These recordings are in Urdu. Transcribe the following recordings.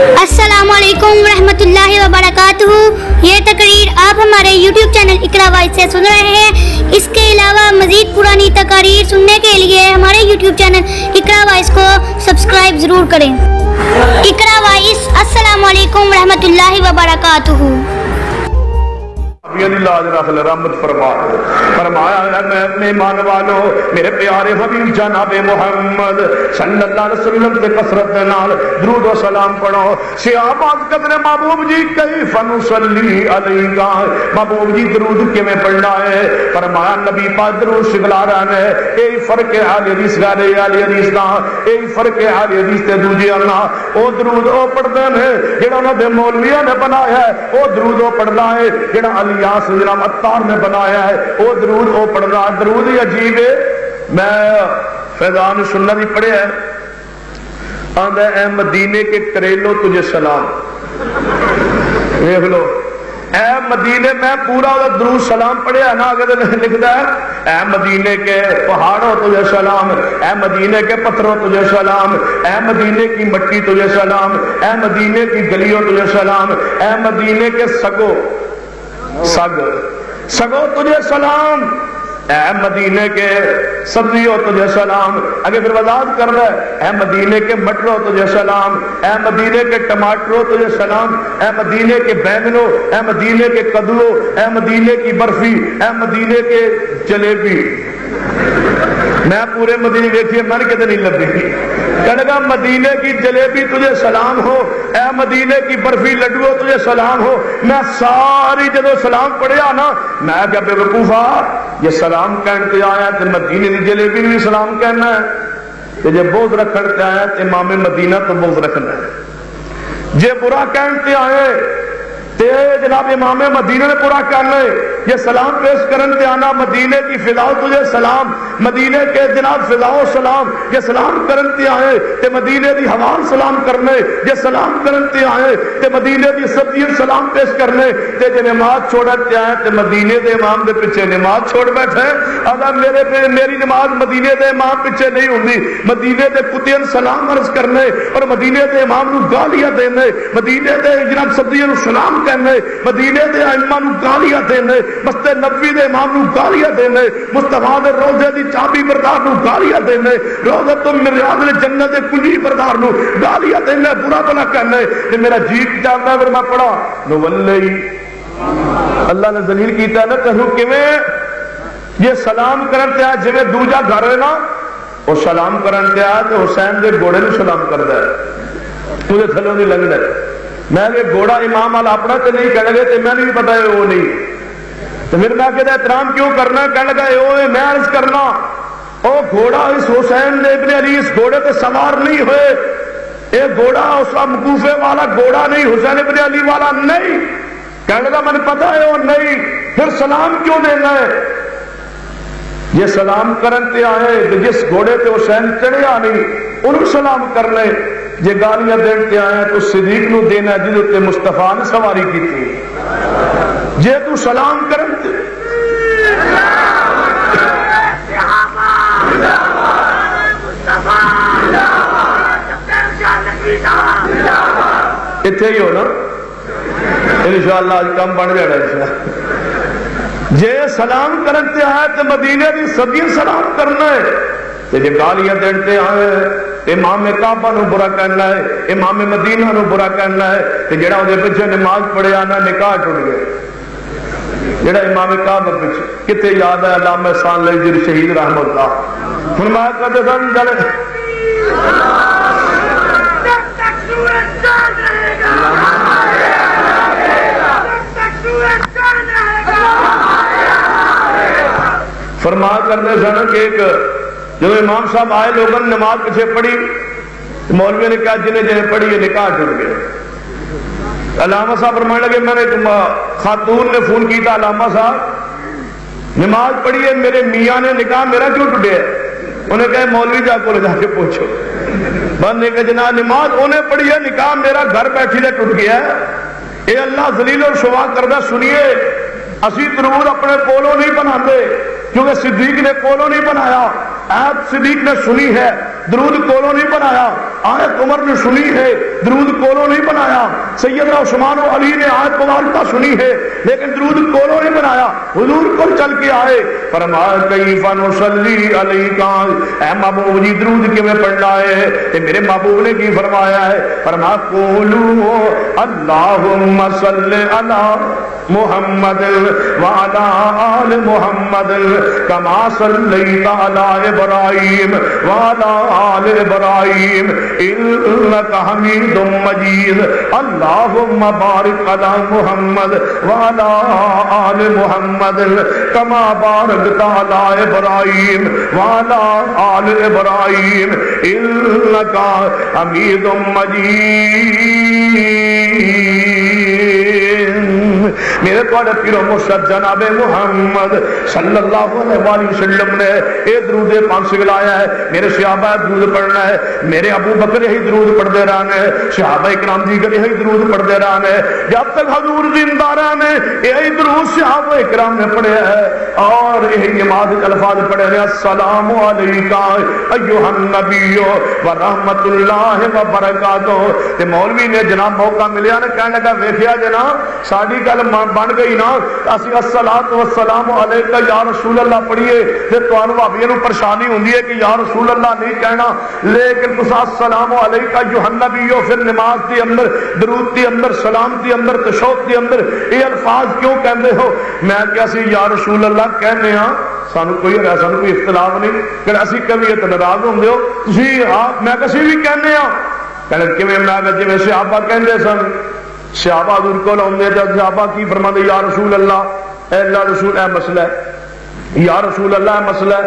السلام علیکم ورحمۃ اللہ وبرکاتہ۔ یہ تقریر آپ ہمارے یوٹیوب چینل اقرا وائس سے سن رہے ہیں۔ اس کے علاوہ مزید پرانی تقاریر سننے کے لیے ہمارے یوٹیوب چینل اقرا وائس کو سبسکرائب ضرور کریں۔ اقرا وائس، السلام علیکم ورحمۃ اللہ وبرکاتہ۔ لاج رکھ لے، رحمت فرمایا میں اپنے ایمان والو میرے پیارے حبیب جناب محمد صلی اللہ علیہ وسلم کے کثرت نال درود و سلام پڑھو۔ صحابہ کہتے محبوب جی کیف نصلی علیک، محبوب جی درود کیویں پڑھنا ہے؟ فرمایا نبی پاک درود سکھلا رہے ہیں۔ یہی فرق ہے اہل حدیث غیر اہل حدیث دا، یہی فرق ہے اہل حدیث تے دوجے اللہ۔ او درود او پڑھدے نے جڑا انہاں دے مولویاں نے بنایا ہے، او درود او پڑھدا ہے جڑا الیاس جناب عطار نے بنایا ہے، وہ درود وہ پڑھنا۔ درود ہی عجیب ہے۔ میں فیضان سنت ہی پڑھے ہے، آندا اے مدینے کے کریلو تجھے سلام۔ دیکھ لو، اے مدینے میں پورا درود سلام پڑھے ہے نا، آگے لکھتا ہے اے مدینے کے پہاڑوں تجھے سلام، اے مدینے کے پتھروں تجھے سلام، اے مدینے کی مٹی تجھے سلام، اے مدینے کی گلیوں تجھے سلام، اے مدینے کے سگو سگو تجھے سلام، اے مدینے کے سبزیوں تجھے سلام۔ اگر پھر وضاحت کر رہا ہے اے مدینے کے مٹروں تجھے سلام، اے مدینے کے ٹماٹروں تجھے سلام، اے مدینے کے بینگنوں، اے مدینے کے کدووں، اے مدینے کی برفی، اے مدینے کے جلیبی۔ میں پورے مدینے دیکھیے من کے نہیں لبھی، کہنے گا مدینے کی جلیبی تجھے سلام ہو، اے مدینے کی برفی لڈو تجھے سلام ہو۔ میں ساری جدو سلام پڑھیا نا، میں کیا بے وقوفا یہ سلام کہتے آیا تو مدینے کی جلیبی بھی سلام کہنا ہے، جے بغض رکھتے آیا تو امام مدینہ تو بغض رکھنا ہے، جے برا کہتے آئے تے جناب امام مدینہ نے پورا کرنا ہے۔ یہ سلام پیش کرن تے آنا مدینے کی فضاؤ تجھے سلام، مدینے کے جناب فضاؤ سلام۔ یہ سلام کرن تے آئے تے مدینے دی ہوا سلام کرنے، یہ سلام کرن تے آئے تے مدینے دی سبزی سلام پیش کرنے، تے جے نماز چھوڑتے آئے تے مدینے دے امام دے پیچھے نماز چھوڑ بیٹھے۔ اگر میری نماز مدینے دے امام پیچھے نہیں ہوندی، مدینے دے کتین سلام عرض کرنے اور مدینے دے امام نو گالیاں دینے، مدینے دے جناب سبزی نو سلام کہنے، مدینے دے ائمہ نو گالیاں دینے، مسجد نبوی دے امام نو گالیاں دینے، مصطفیٰ دے روضے دی چابی بردار نو گالیاں دینے، روضۃ من ریاض الجنت دے کنجی بردار نو گالیاں دینے، برا بھلا کہنے۔ کہ میرا جیت جاندا ہے، پھر میں پڑھا نو واللہ اللہ نے ذلیل کیتا نا کہوں کیویں یہ سلام کرتے آ جویں دوجا گھر ہے نا، وہ سلام کرتے آ تے حسین دے گھوڑے نو سلام کردا ہے، اودے تھلوں دی لنگدا ہے۔ میں کہ گھوڑا امام والا اپنا تے نہیں کہنے گے تے میں نہیں پتا ہے وہ نہیں، تو پھر میں کہتا احترام کیوں کرنا ہے؟ کہنے لگا اے میں عرض کرنا او گھوڑا اس حسین ابن علی اس گھوڑے تے سوار نہیں ہوئے، اے گھوڑا اس مکوفے والا گھوڑا نہیں، حسین ابن علی والا نہیں۔ کہنے لگا میں نے پتا ہے وہ نہیں، پھر سلام کیوں دینا ہے؟ یہ سلام کرتے آئے جس گھوڑے تے حسین چڑھیا نہیں انہوں سلام کرنے، یہ گالیاں دیتے آئے تو صدیق نو دینا جدے تے مصطفیٰ نے سواری کی تھی۔ جے تو سلام کرتے اتھے ہی ہو نا، انشاءاللہ آج کم بڑھ جانا ہے۔ جے سلام کرتے آئے تو مدینے دی صدیق سلام کرنا ہے، جے گالیاں دیتے آئے امام کعبہ نو برا کرنا ہے، امام مدینہ نو برا کرنا ہے، تے جڑا اودے پیچھے نماز پڑھے آنا نکاح ٹوٹ گئے۔ جڑا امام کعبہ پیچھے کتے یاد ہے علامہ احسان لجر شہید رحمہ اللہ فرمایا کرتے سن جلے فرمایا کرتے سن کہ ایک جب امام صاحب آئے لوگوں نے نماز پیچھے پڑھی، مولوی نے کہا جنہیں جنہیں پڑھی یہ نکاح ٹوٹ گئے۔ علامہ صاحب فرمانے لگے میں نے خاتون نے فون کیا علامہ صاحب نماز پڑھی ہے میرے میاں نے نکاح میرا کیوں ٹوٹے ہے؟ انہیں کہا مولوی جا کو لے جا کے پوچھو۔ بندے کہ جناب نماز انہیں پڑھی ہے نکاح میرا گھر بیٹھی نے ٹوٹ گیا ہے۔ اے اللہ ذلیل اور شوا کردہ سنیے، اسی درود اپنے کولوں نہیں بنا دے کیونکہ صدیق نے کولوں نہیں بنایا، آپ صدیق نے سنی ہے درود کولوں نہیں بنایا. آیت عمر نے سنی ہے, درود کولوں نہیں بنایا. سیدنا عثمان و علی نے آیت مبارکہ سنی ہے لیکن درود کولوں نہیں بنایا. حضور کو چل کے آئے, فرمایا کیف نصلی علیک, اے محبوب جی درود کیویں پڑھنا ہے؟ کہ میرے محبوب نے کی فرمایا ہے؟ فرمایا قولوا اللہم صلی علی محمد وعلی آل محمد کما صلیت علی ابراہیم وعلی آل ابراہیم انک حمید مجید. اللہم بارک علی محمد وعلی آل محمد کما بارکت علی ابراہیم وعلی آل ابراہیم انک حمید مجید. میرے تو پیرو مرشد جناب محمد صلی اللہ علیہ وسلم نے یہ درود پاک سکھلایا ہے. میرے صحابہ درود پڑھنا ہے, میرے ابو بکر یہی درود پڑھتے رہنے, صحابہ اکرام دیگر یہی درود پڑھتے رہنے, جب تک حضور زندہ رہنے یہی درود صحابہ اکرام نے پڑھے ہے. اور یہی نماز الفاظ پڑھے ہیں السلام علیکہ ایھا النبی ورحمۃ اللہ وبرکاتہ. تے مولوی نے جناب موقع ملیا نا, کہنے لگا ویکھیا جناب ساری گل بن گئی نا, اسی الصلاۃ والسلام علیکہ یا رسول اللہ پڑھیے تے تانوں بھابیاں نوں پریشانی ہوندی ہے کہ یا رسول اللہ نہیں کہنا, لیکن تساں السلام علیکہ ایھا النبی پھر نماز کے اندر درود کے اندر سلام کے اندر تشہد کے اندر یہ الفاظ کیوں کہندے ہو؟ میں کیا سی یا رسول اللہ کہنے ہاں, سانو کوئی اختلاف نہیں کہ اسی کبھی ناراض ہوندے ہو تسی آپ میں کسی بھی کہنے ہاں. کہنے کیویں میں جویں صحابہ کہندے سن, صحابہ حضور کول آندے تے صحابہ کی فرماندے یا رسول اللہ, اے اللہ رسول اے مسئلہ ہے, یا رسول اللہ اے مسئلہ ہے,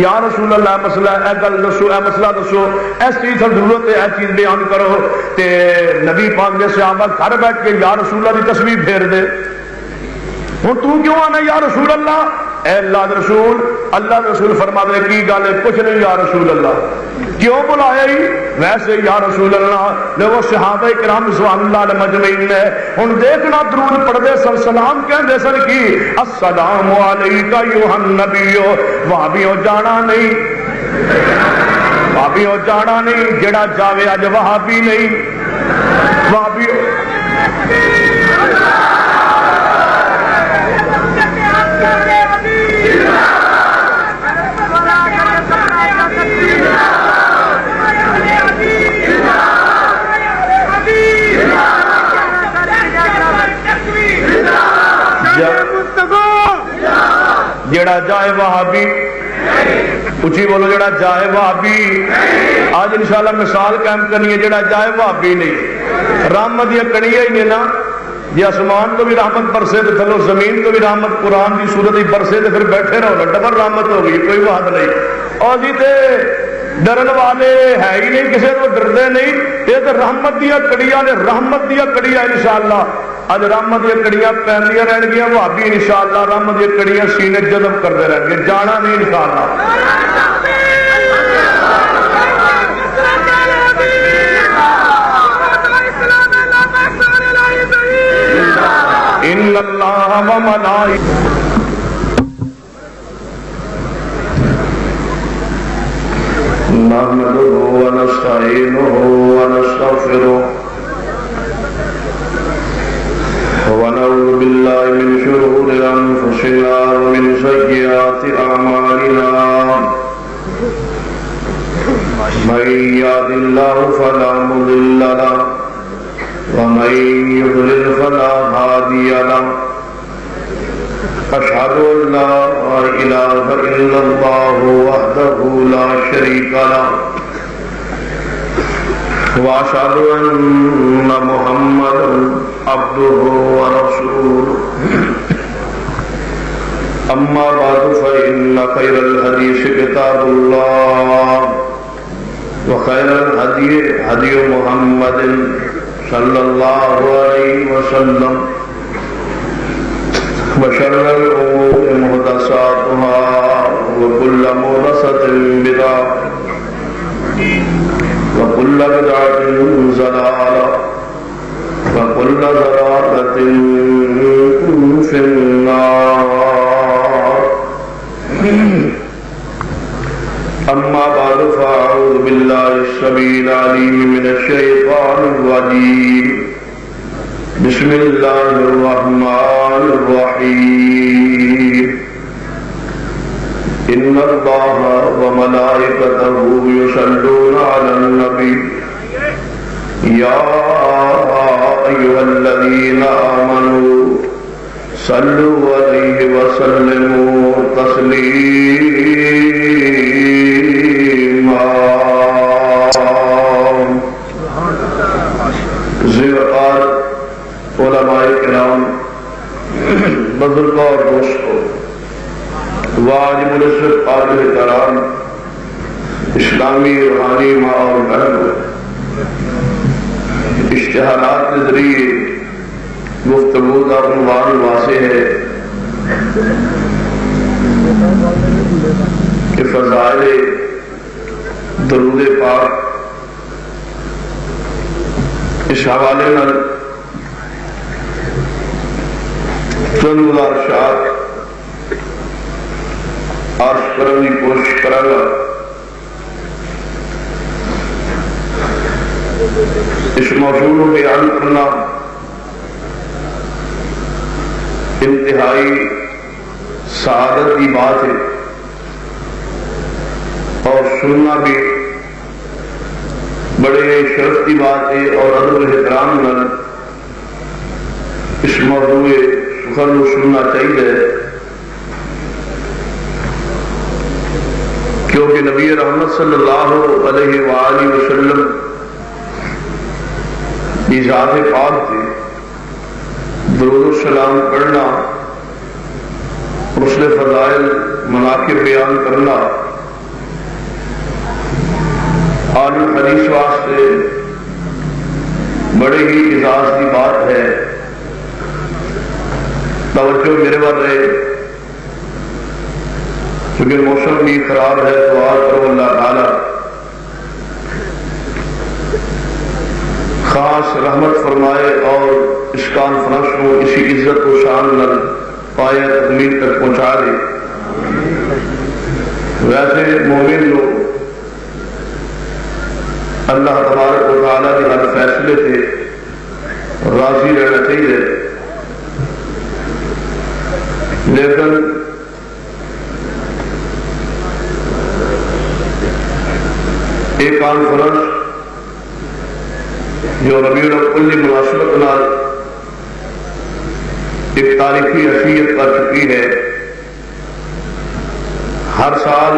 یا رسول اللہ مسئلہ اے گل دسو, اے مسئلہ دسو, اس چیز کی ضرورت ہے, اے چیز بیان کرو. تے نبی پاک نے صحابہ گھر بیٹھ کے یا رسول اللہ کی تصویر پھیر دے. ہوں تو کیوں آنا یا رسول اللہ؟ اے اللہ رسول, اللہ رسول فرما دے کی گل ہے؟ کچھ نہیں یا رسول اللہ. کیوں بلایا ہی؟ ویسے یا رسول اللہ نے وہ صحابہ کرام رضوان اللہ علیہ مجمعین نے ہن دیکھنا درود پڑھدے سن, سلام کہندے سن کی السلام علیکہ ایھا النبی. وہابیوں جانا نہیں, وہابیوں جانا نہیں, جڑا جاوے اج وہابی نہیں. وہابیوں جڑا جائے وہابی, اچھی بولو, جڑا جائے وہابی. آج انشاءاللہ مثال قائم کرنی ہے, جڑا جائے وہابی نہیں. رحمت یہ کڑی ہی نہیں نا, جی آسمان تو بھی رحمت برسے تو تھلو زمین تو بھی رحمت قرآن کی صورت ہی برسے تو پھر بیٹھے رہو, ڈبل رحمت ہوگی, کوئی بات نہیں. اور جی تے ڈرن والے ہے ہی نہیں, کسی کو ڈردے نہیں. یہ تو رحمت دیا کڑیاں نے, رحمت دیا کڑیاں انشاءاللہ اج رحمت دیا کڑیاں پہندیاں رہن گیا. بھابی انشاءاللہ رحمت دیا کڑیاں سینے جذب کرتے رہن گے, جانا نہیں انشاءاللہ. ان اللہ و ملائکہ نحمده ونستعینه ونستغفره ونعوذ بالله من شرور انفسنا ومن سیئات اعمالنا. من يهد الله فلا مضل له ومن يضلل فلا هادي له. أشهد أن لا إله إلا الله وحده لا شريك له وأشهد أن محمدا عبده ورسوله. أما بعد فإن خير الحديث كتاب الله وخير الهدي هدي محمد صلى الله عليه وسلم وشر الأمور محدثاتها وكل محدثة بدعة وكل بدعة ضلالة وكل ضلالة في النار. أما بعد فأعوذ بالله السميع العليم من الشيطان الرجيم بسم الله الرحمن الرحيم إن الله وملائكته يصلون على النبي يا أيها الذين آمنوا صلوا عليه وسلموا تسليما زیرکار علماء کرام بزرگوں اور دوستوں واجب الرسل قابل کرام اسلامی روحانی ماں اور بہن اشتہارات کے ذریعے گفتگو کا عنوان واضح ہے کہ فضائل درود پاک اس حوالے نال چند گزارشات عرض کرنے کی کوشش کروں گا۔ اس موضوع کو بیان کرنا انتہائی سعادت کی بات ہے اور سننا بھی بڑے شرف کی بات ہے، اور ادب و احترام نال اس موضوع سخن کو سننا چاہیے، کیونکہ نبی رحمت صلی اللہ علیہ وآلہ وسلم کی ذات پاک تھے، درود السلام پڑھنا، اس نے فضائل مناقب بیان کرنا آل حدیث واسطے بڑے ہی اعزاز کی بات ہے۔ توجہ میرے بات رہے، کیونکہ موسم بھی خراب ہے، دعا کرو اللہ تعالی خاص رحمت فرمائے اور اس کانفرنس کو اسی عزت و شان نال پائے تکمیل تک پہنچا دے۔ ویسے مومن لوگ اللہ تبارک و تعالیٰ کے ہر فیصلے سے راضی رہنا چاہیے، لیکن ایک کانفرنس جو ربیع الاول کی مناسبت نال ایک تاریخی حیثیت کر چکی ہے، ہر سال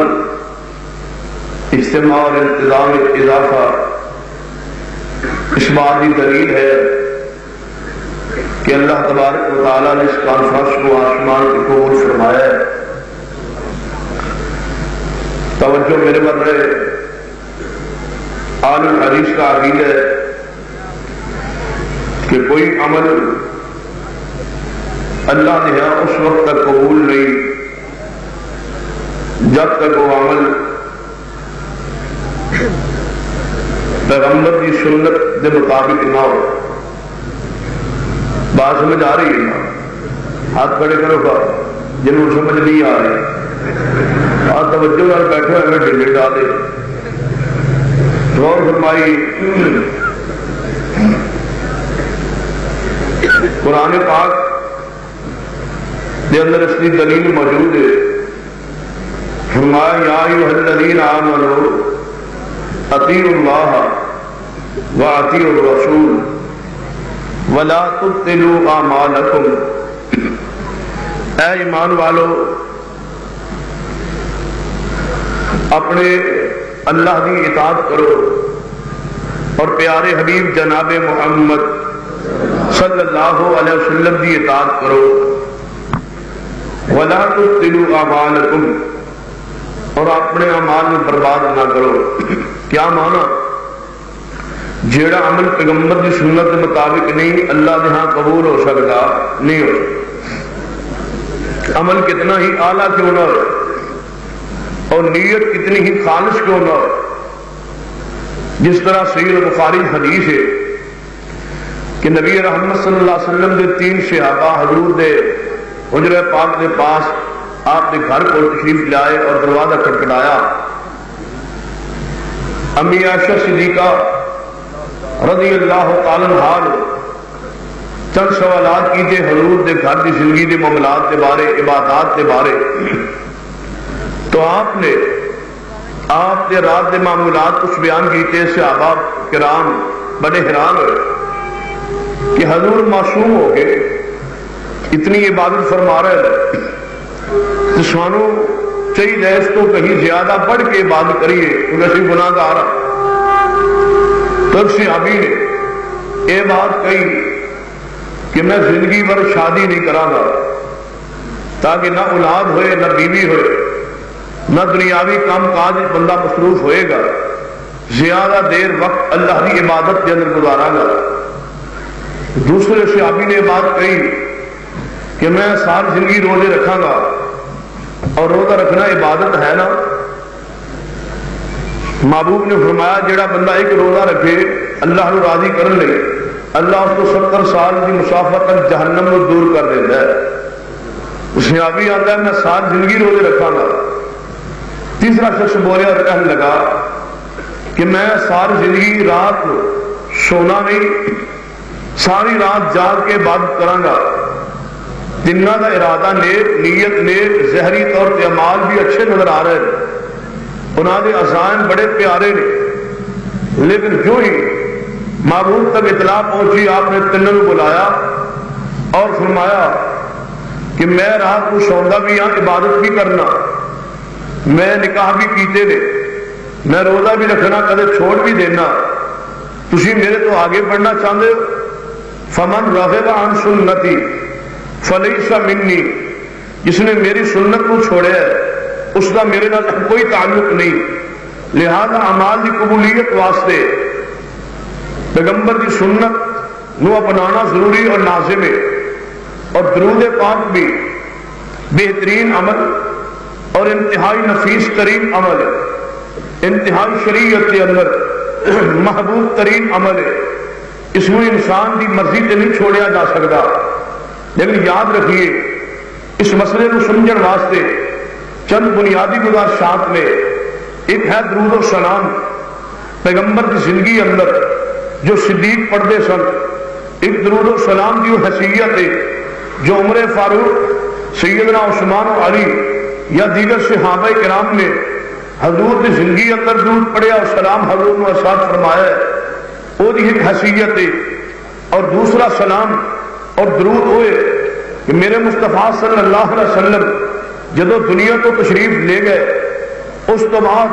اجتماع اور انتظام اضافہ اس بات کی دلیل ہے کہ اللہ تبارک و تعالیٰ نے اس کانفرنس کو آسمان کے قبول فرمایا ہے۔ توجہ میرے پر رہے، آل الحدیث کا عقیدہ ہے کہ کوئی عمل اللہ نے یہاں اس وقت تک قبول نہیں جب تک وہ عمل پیغمبر کی سنت کے مطابق نہ ہو۔ بات سمجھ آ رہی ہے؟ ہاتھ کھڑے کرو گا جنہوں سمجھ نہیں آ رہی، آپ توجہ نال بیٹھے ہوئے ڈھیلے ڈالے غور فرمائی۔ قرآن پاک کے اندر اس کی دلیل موجود ہے۔ فرمایا یا ایھا الذین آمنوا اطیعوا اللہ واطیعوا الرسول ولا تبطلوا اعمالکم، اے ایمان والو اپنے اللہ کی اطاعت کرو اور پیارے حبیب جناب محمد صلی اللہ علیہ وسلم کی اطاعت کرو، ولا تبطلوا اعمالکم، اور اپنے اعمال میں برباد نہ کرو۔ کیا مانا؟ جیڑا عمل پیغمبر کی سنت کے مطابق نہیں اللہ کے ہاں قبول ہو سکتا نہیں ہو، عمل کتنا ہی اعلیٰ کیوں نہ ہو اور نیت کتنی ہی خالص کیوں نہ ہو۔ جس طرح صحیح بخاری حدیث ہے کہ نبی رحمت صلی اللہ علیہ وسلم کے 3 صحابہ حضور دے حجرہ پاک کے پاس آپ کے گھر کو تشریف لائے اور دروازہ کھٹکھٹایا۔ امی عائشہ صدیقہ رضی اللہ تعالی عنہ چند سوالات کیتے حضور دے گھر دی زندگی دے معاملات دے بارے، عبادات دے بارے. تو آپ نے رات دے معمولات کچھ بیان کیتے. صحابہ کرام بڑے حیران ہوئے کہ حضور معصوم ہو گئے، اتنی عبادت فرما رہے ہیں، سانو چاہیے اس کو کہیں زیادہ بڑھ کے عبادت کریے کیونکہ اسی گناہ گار ہاں. تو صحابی نے یہ بات کہی کہ میں زندگی بھر شادی نہیں کراں گا تاکہ نہ اولاد ہوئے نہ بیوی ہوئے نہ دنیاوی کام کاج بندہ مصروف ہوئے گا، زیادہ دیر وقت اللہ کی عبادت کے اندر گزارا گا. دوسرے صحابی نے بات کہی کہ میں ساری زندگی روزے رکھاں گا، اور روزہ رکھنا عبادت ہے نا. محبوب نے فرمایا جڑا بندہ ایک روزہ رکھے اللہ کو راضی کرن لے، اللہ اس کو 70 سال کی مسافت تک جہنم کو دور کر دیتا ہے. صحابی آتا ہے میں ساری زندگی روزے رکھاں گا. تیسرا شخص بولیا اور کہنے لگا کہ میں ساری زندگی رات سونا نہیں، ساری رات جاگ کے عبادت کراں گا. جنہ کا ارادہ نیک، نیت نیک، ظاہری طور پہ اعمال بھی اچھے نظر آ رہے ہیں، انہوں نے عزائم بڑے پیارے نے، لیکن جو ہی محبوب تک اطلاع پہنچی آپ نے تینوں کو بلایا اور فرمایا کہ میں رات کو سوندا بھی ہاں، عبادت بھی کرنا، میں نکاح بھی کیتے نے، میں روزہ بھی رکھنا، کدے چھوڑ بھی دینا، تسی میرے تو آگے بڑھنا چاہتے ہو. فمن رغب عن سنتی فلیس منی، جس نے میری سنت کو چھوڑا ہے اس کا میرے نال کوئی تعلق نہیں. لہذا اعمال کی قبولیت واسطے پیغمبر کی سنت نو اپنانا ضروری اور لازم ہے. اور درود پاک بھی بہترین عمل اور انتہائی نفیس ترین عمل ہے، انتہائی شریعت کے اندر محبوب ترین عمل ہے. اس میں انسان کی مرضی سے نہیں چھوڑیا جا سکتا. لیکن یاد رکھیے اس مسئلے کو سمجھنے واسطے چند بنیادی گزارشات میں ایک ہے درود و سلام. پیغمبر کی زندگی اندر جو صدیق پڑھتے سن، ایک درود و سلام کی حیثیت ہے جو عمر فاروق، سیدنا عثمان و علی یا دیگر صحابہ کرام نے حضور کی زندگی اندر درود پڑھیا اور سلام حضور نے ارشاد فرمایا ہے، وہ ایک حیثیت ہے. اور دوسرا سلام اور درود ہوئے کہ میرے مصطفیٰ صلی اللہ علیہ وسلم جدو دنیا کو تشریف لے گئے، اس تو بعد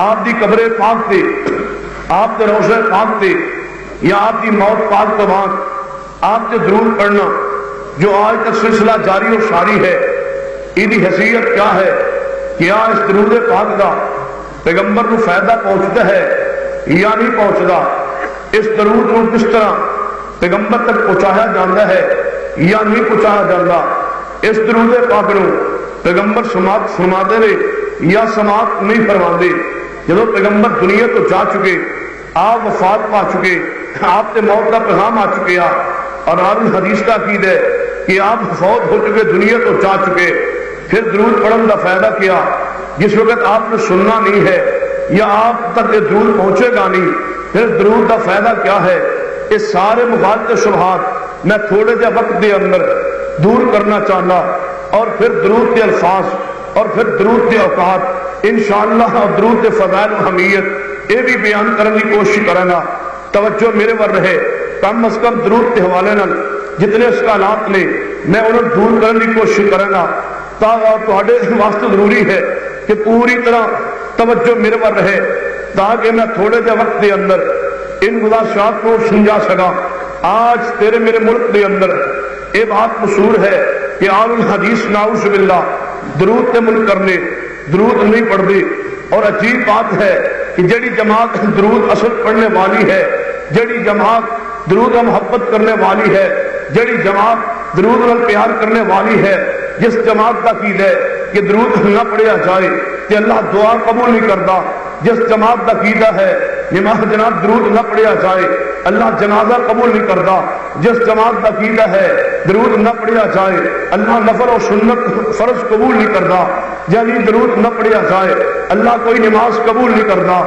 آپ دی قبر پاک تے، آپ کے روضہ پاک تے یا آپ کی موت پاک تو بعد آپ کے درود پڑھنا جو آج تک سلسلہ جاری و ساری ہے، یہ حیثیت کیا ہے؟ کیا اس درود پاک کا پیغمبر کو فائدہ پہنچتا ہے یا نہیں پہنچتا؟ اس درود کو کس طرح پیغمبر تک پہنچایا جاتا ہے یا نہیں پہنچایا جاتا؟ اس درود پاک کو پیغمبر سماعت فرماتے رہے یا سماعت نہیں فرماتے؟ جب پیغمبر دنیا تو جا چکے، آپ وفات پا چکے، آپ کے موت کا پیغام آ چکے، اور آپ حدیث کا عقید ہے کہ آپ فوت ہو چکے، دنیا تو جا چکے، پھر درود پڑھنے کا فائدہ کیا؟ جس وقت آپ نے سننا نہیں ہے یا آپ تک یہ درود پہنچے گا نہیں، پھر درود کا فائدہ کیا ہے؟ اس سارے مخالف شبہات میں تھوڑے جا وقت کے اندر دور کرنا چاہنا، اور پھر درود کے الفاظ اور پھر درود کے اوقات انشاءاللہ اور درود کے فضائل و اہمیت یہ بھی بیان کرنے کی کوشش کریں گا. توجہ میرے ور رہے، کم از کم درود کے حوالے نال جتنے اشکالات نے میں انہیں دور کرنے کی کوشش کریں گا. تواڈے واسطے ضروری ہے کہ پوری طرح توجہ میرے ور رہے تاکہ میں تھوڑے جے وقت کے اندر ان گزارشات کو سمجھا سکا. آج تیرے میرے ملک کے اندر یہ بات مشہور ہے کہ آل الحدیث نعوذ باللہ درود تے ملک کرنے، درود نہیں پڑھتے. اور عجیب بات ہے کہ جڑی جماعت درود اصل پڑھنے والی ہے، جڑی جماعت درود و محبت کرنے والی ہے، جڑی جماعت درود و پیار کرنے والی ہے، جس جماعت کا عقیدہ ہے کہ درود نہ پڑھیا جائے کہ اللہ دعا قبول نہیں کرتا، جس جماعت کا عقیدہ ہے نماز جناب درود نہ پڑھیا جائے اللہ جنازہ قبول نہیں کرتا. جس جماعت کا عقیدہ ہے درود نہ پڑھیا جائے اللہ نفل اور سنت فرض قبول نہیں کرتا. یعنی درود نہ پڑھیا جائے اللہ کوئی نماز قبول نہیں کرتا.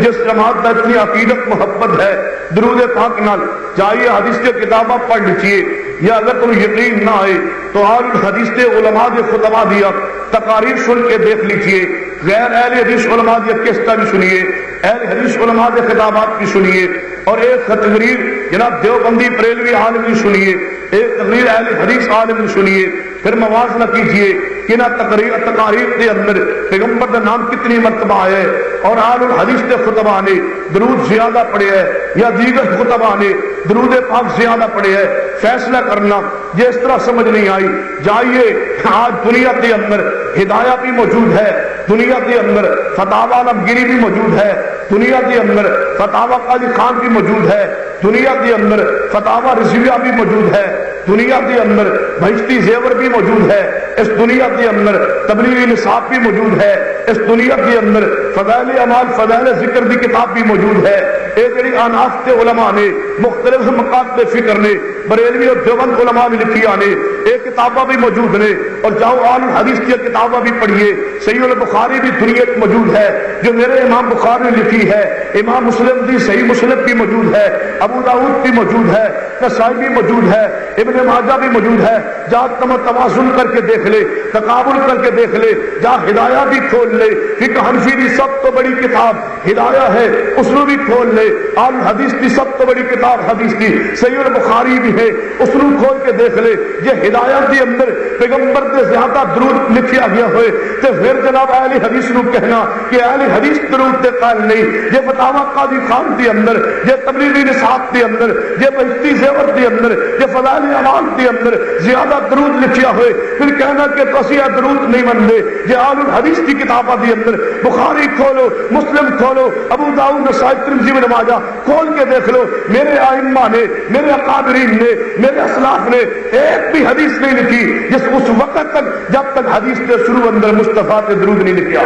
جس جماعت کا اتنی عقیدت محبت ہے درود پاک نال چاہیے حدیث کے کتابیں پڑھ لیجیے, یا اگر تم یقین نہ آئے تو آج حدیث کے علماء کے خطبہ دیا تقاریر سن کے دیکھ لیجیے. غیر اہل حدیث علماء کی قصہ بھی سنیے, اہل حدیث علماء کے خطابات بھی سنیے, اور ایک تقریر جناب دیوبندی بریلوی عالم کی سنیے, ایک تقریر اہل حدیث عالم کی سنیے. پھر موازنہ کیجئے کہ نہ تقاریر کے اندر پیغمبر کا نام کتنی مرتبہ آیا ہے, اور اہل الحدیث کے خطبہ نے درود زیادہ پڑھے ہے یا دیگر خطبہ نے درود پاک زیادہ پڑھے ہے. فیصلہ کرنا یہ اس طرح سمجھ نہیں آئی. جائیے آج دنیا کے اندر ہدایہ بھی موجود ہے, دنیا کے اندر فتاوی عالمگیری بھی موجود ہے, دنیا کے اندر فتاوی قاضی خان بھی موجود ہے, دنیا کے اندر فتاوی رضویہ بھی موجود ہے, دنیا کے اندر بہشتی زیور بھی موجود ہے, اس دنیا کے اندر تبلیغی نصاب بھی موجود ہے, اس دنیا کے اندر فضائل اعمال فضائل ذکر کی کتاب بھی موجود ہے. ایک جڑی اناف کے علماء نے مختلف مقاصد فکر نے بریلوی اور دیوبند علماء نے لکھی آنے ایک کتابیں بھی موجود نے, اور جاؤ آل حدیث کی کتابیں بھی پڑھیے. صحیح البخاری بھی دنیا میں موجود ہے جو میرے امام بخاری نے لکھی ہے, امام مسلم کی صحیح مسلم بھی موجود ہے, ابو داؤد بھی موجود ہے, نسائی بھی موجود ہے, ابن ماجہ بھی موجود ہے. جا توازن کر کے دیکھ لے, تقابل کر کے دیکھ لے, جا ہدایہ بھی کھول لے. فقہ حنفی کی سب تو بڑی کتاب ہدایہ ہے, اس کو بھی کھول لے. آل حدیث کی سب تو بڑی کتاب حدیث کی صحیح البخاری بھی ہے, اس کو کھول کے دیکھ لے. یہ ہدایہ کے اندر پیغمبر سے زیادہ درود لکھیا گیا ہوئے تو پھر جناب اہل حدیث نو کہنا کہ اہل حدیث درود تے قائل نہیں. یہ فتاوی قاضی خان کے اندر, یہ تبلیغی نصاب کے اندر, یہ بہشتی زیور کے اندر, یہ فضائل اعمال کے اندر زیادہ درود لکھیا ہوئے پھر کہنا کہ تسی درود نہیں منتے. یہ آل الحدیث کی کتابوں کے اندر بخاری کھولو, مسلم کھولو, ابو داؤد نسائی ترمذی ابن ماجہ کھول کے دیکھ لو. میرے ائمہ نے, میرے اکابرین نے, میرے اسلاف نے ایک بھی حدیث نہیں لکھی جس اس وقت تک جب تک حدیث کے شروع اندر مصطفیٰ کے درود نہیں لکھا.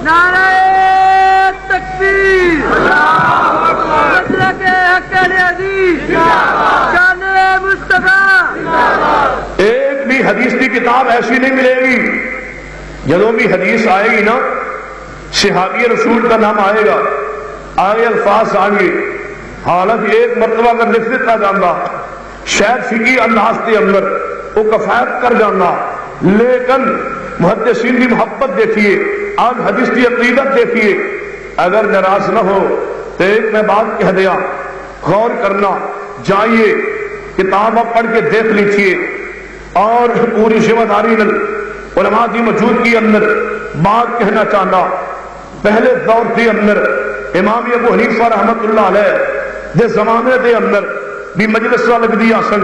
نعرہ تکبیر, مسلک حق حدیث, شان مصطفیٰ. ایک بھی حدیث کی کتاب ایسی نہیں ملے گی جدوں بھی حدیث آئے گی نا صحابی رسول کا نام آئے گا, آگے الفاظ آئیں گے, حالانکہ ایک مرتبہ اگر لکھ دیتا جانا شاید فقہی انداز کے اندر وہ کفایت کر جانا, لیکن محدثین کی محبت دیکھیے, آج حدیث کی عقیدت دیکھیے. اگر ناراض نہ ہو تو ایک میں بات کہہ دیا, غور کرنا, جائیے کتاب پڑھ کے دیکھ لیجیے, اور پوری ذمہ داری علماء کی موجودگی اندر بات کہنا چاہنا. پہلے دور کے اندر امام ابو حنیفہ رحمت اللہ علیہ دے زمانے دے اندر بھی مجلسہ لگدی آسن,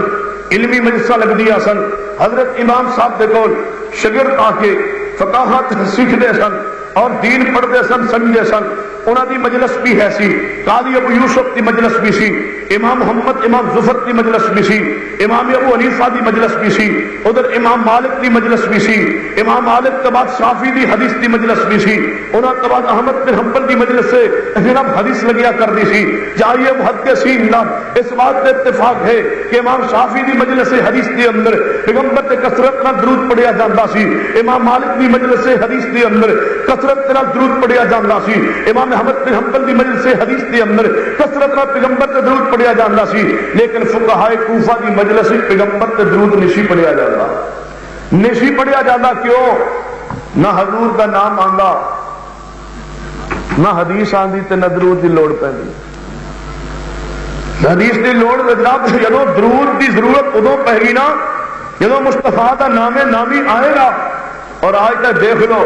علمی مجلسہ لگدی آسن. حضرت امام صاحب دے کول شاگرد آ کے فقاہت سیکھتے سن اور دین پڑھتے سن, سمجھتے سن. انہوں دی مجلس بھی ہے سی, قاضی ابو یوسف کی مجلس بھی سی, امام محمد امام ظفر کی مجلس بھی سی, امام ابو حنیفہ کی مجلس بھی سی, ادھر امام مالک کی مجلس بھی سی, امام مالک کے بعد شافعی کی حدیث کی مجلس بھی سی, انہوں کے بعد احمد بن حنبل کی مجلس سے جناب حدیث لگیا کرتی سی. جائیے محدثین نام اس بات پہ اتفاق ہے کہ امام شافعی کی مجلس سے حدیث کے اندر پیغمبر تے کثرت نہ درود پڑھیا جاتا سی, امام مالک کی مجلس سے حدیث کے اندر کثرت نہ درود پڑھیا جاتا سی, امام احمد بن حنبل کی مجلس سے حدیث کے اندر کثرت نہ پیغمبر تے درود پڑھیا جاتا سی. لیکن فقہائے کوفہ کی مجلس سے پیغمبر تے درود نہیں پڑھیا جاتا. نہیں پڑھیا جاتا کیوں؟ نہ حضور کا نام آندا, نہ حدیث آندی تے نہ درود کی لوڑ پیندی. حدیث کی لوڑ جناب جدو درود کی ضرورت ادو پہ گی نا جدو مصطفیٰ کا نام نامی آئے گا. اور آج تک دیکھ لو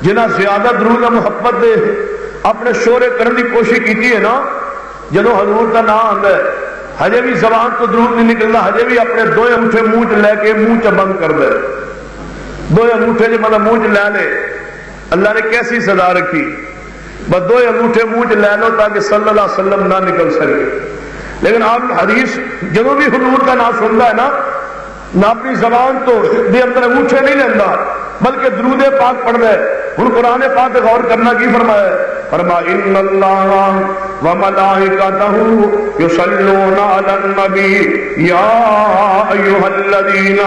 جنہ زیادہ درود محبت دے اپنے شورے کرنے کی کوشش کی ہے نا, جدو حضور کا نام آتا ہے ہجے بھی زبان تو درود نہیں نکلتا, ہجے بھی اپنے دو انگوٹھے منہ چ لے کے منہ چ بند کر دے. دو انگوٹھے جو مطلب منہ چ لے لے, اللہ نے کیسی سزا رکھی, بس دو انگوٹھے منہ چ لے لو تاکہ صلی اللہ علیہ وسلم نہ نکل سکے. لیکن آپ حدیث جدو بھی حضور کا نام سنتا ہے نا, نہ اپنی زبان تو دے اندر انگوٹھے نہیں لینا بلکہ درود پاک پڑھ رہے. ہن قرآن پاک غور کرنا کی فرمایا ہے, فرمایا ان اللہ وملائکتہ یصلون علی النبی یا ایھا الذین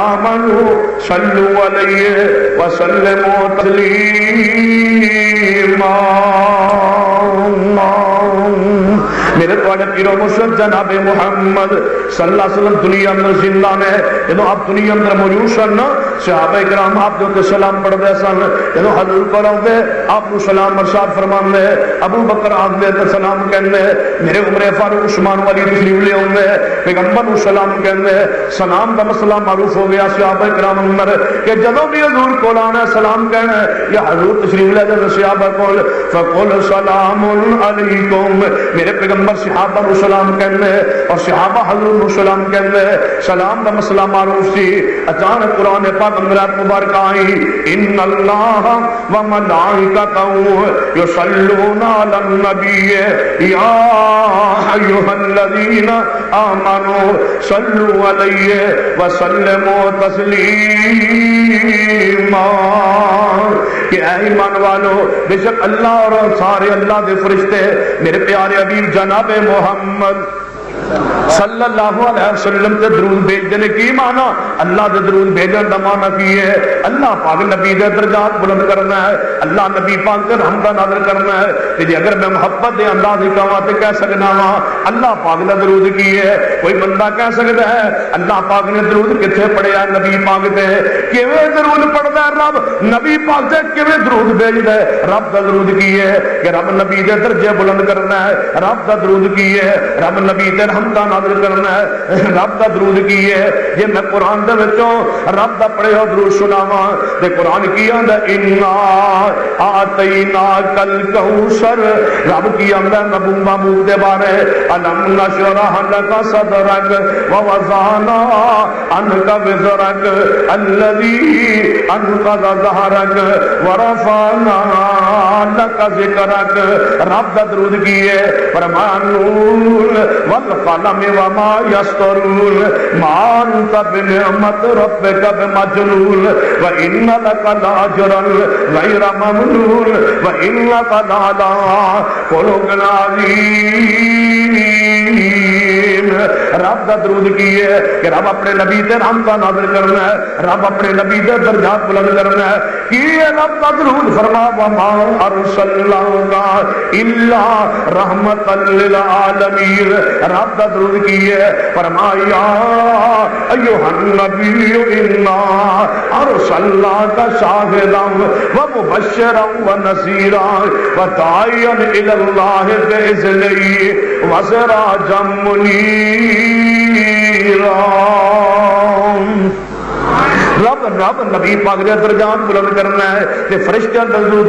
آمنوا صلوا علیہ وسلموا تسلیما. میرے تواڈے پیرو مرشد جناب محمد صلی اللہ علیہ وسلم دنیا اندر زندہ نے. جدوں آپ دنیا اندر موجود سن صحابہ کرام آپ دے تے سلام پڑھدے سن. جدوں حضور کول آندے آپ کو سلام ارشاد فرماندے. ابو بکر آندے تے سلام کہندے. میرے عمر فاروق عثمان والی تشریف لے آندے پیغمبر کو سلام کہندے. سلام دا مسئلہ معروف ہو گیا صحابہ کرام اندر کہ جدوں بھی حضور کول آنا سلام کہنا یا حضور تشریف لے جاندے صحابہ کول فقل سلام علیکم. میرے پیغمبر صحابہ کو سلام کہندے اور صحابہ حضور کو سلام کہندے. سلام دا مسئلہ معروف سی. اچانک قرآن پاک اندر آیت مبارکہ آئی ان اللہ وملائکتہ یصلون علی النبی یا ایھا الذین آمنوا صلوا علیہ وسلموا تسلیما. کہ اے ایمان والو بے شک اللہ اور سارے اللہ دے فرشتے میرے پیارے حبیب جناب محمد صلی اللہ علیہ وسلم تے درود بھیجنے نے کی معنی اللہ دے درود بھیجن دا معنی کی ہے اللہ پاک نبی دے درجات بلند کرنا ہے. اللہ نبی پاک تے رحمت نازل کرنا ہے. تے جے اگر میں محبت دے انداز کہاں تے کہہ سکنا وا اللہ پاک دا درود کی ہے. کوئی بندہ کہہ سکتا ہے اللہ پاک نے درود کتھے پڑھیا نبی پاک تے کیویں درود پڑھدا ہے رب نبی پاک تے کیویں درود بھیجدا ہے. رب دا درود کی ہے کہ رب نبی دے درجے بلند کرنا ہے. رب دا درود کی ہے رب نبی تے رحمت نازل کرنا ہے. رب دا درود کی ہے جے میں قرآن دے وچوں رب دا پڑھے ہو درود سناواں تے قرآن کی آندا انا آتیناک الکوثر. رب کی آندا نبو محمود دے بارے الم نشرح لک صدرک ووضعنا عنک وزرک الذی انقض ظہرک ورفعنا لک ذکرک. رب دا درود کی ہے فرمایا نون والقلم وما يسطرون ما انت بنعمت ربك بمجنون وان لك لاجرا غير ممنون وانك لعلى خلق عظيم. رب دا درود کی ہے کہ رب اپنے نبی تے رحمت نازل کرنا ہے. رب اپنے نبی تے درجات بلند کرنا ہے. کی ہے رب دا درود فرما وما ارسلناک الا رحمت للعالمین. رب دا درود کی ہے فرمایا ایھا النبی انا ارسلناک شاہدا ومبشرا ونذیرا وداعیا الی اللہ باذنہ وسراجا منیرا. رب نبی پاک دے درجات بلند کرنا ہے تے فرشتے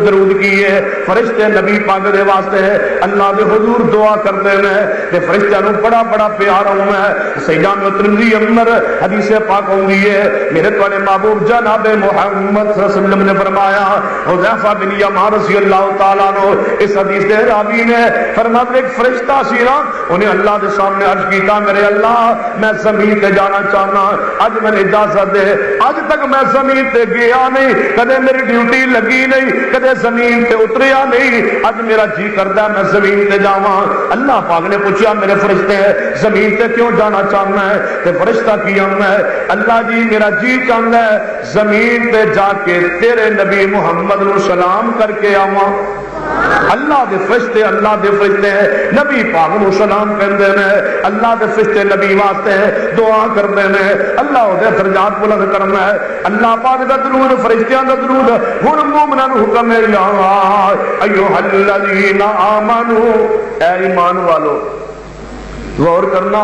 درود کی ہے. فرشتے نبی پاک دے واسطے ہے اللہ دے حضور دعا کرتے ہیں تے فرشتیاں نو بڑا بڑا پیار ہونا ہے. سیدنا ترمذی اندر حدیث پاک ہوندی ہے میرے تواڈے محبوب جناب محمد صلی اللہ علیہ وسلم نے فرمایا حذیفہ بن یمان رضی اللہ تعالیٰ عنہ اس حدیث دے راوی نے فرمایا ایک فرشتہ سی نا انہیں اللہ دے سامنے عرض کیتا میرے اللہ میں زمین تے جانا چاہنا اج میں اجازت دے. اج تک میں زمین تے گیا نہیں کدے میری ڈیوٹی لگی نہیں کدے زمین تے اتریا نہیں. اج میرا جی کردا میں زمین تے جاواں. اللہ پاک نے پوچھا میرے فرشتے زمین تے کیوں جانا چاہنا ہے تے فرشتہ کی آمنا ہے اللہ جی میرا جی چاہتا ہے زمین تے جا کے تیرے نبی محمد نو سلام کر کے آواں. اللہ دے فرشتے نبی پاک نو سلام کردے نے. اللہ دے فرشتے نبی واسطے دعا کردے نے. اللہ دے درجات بلند کرنا ہے. اللہ پاک دا درود فرشتیاں دا درود. ہن مومناں نو حکم ہے یا ایھا الذین آمنو اے ایمان والو غور کرنا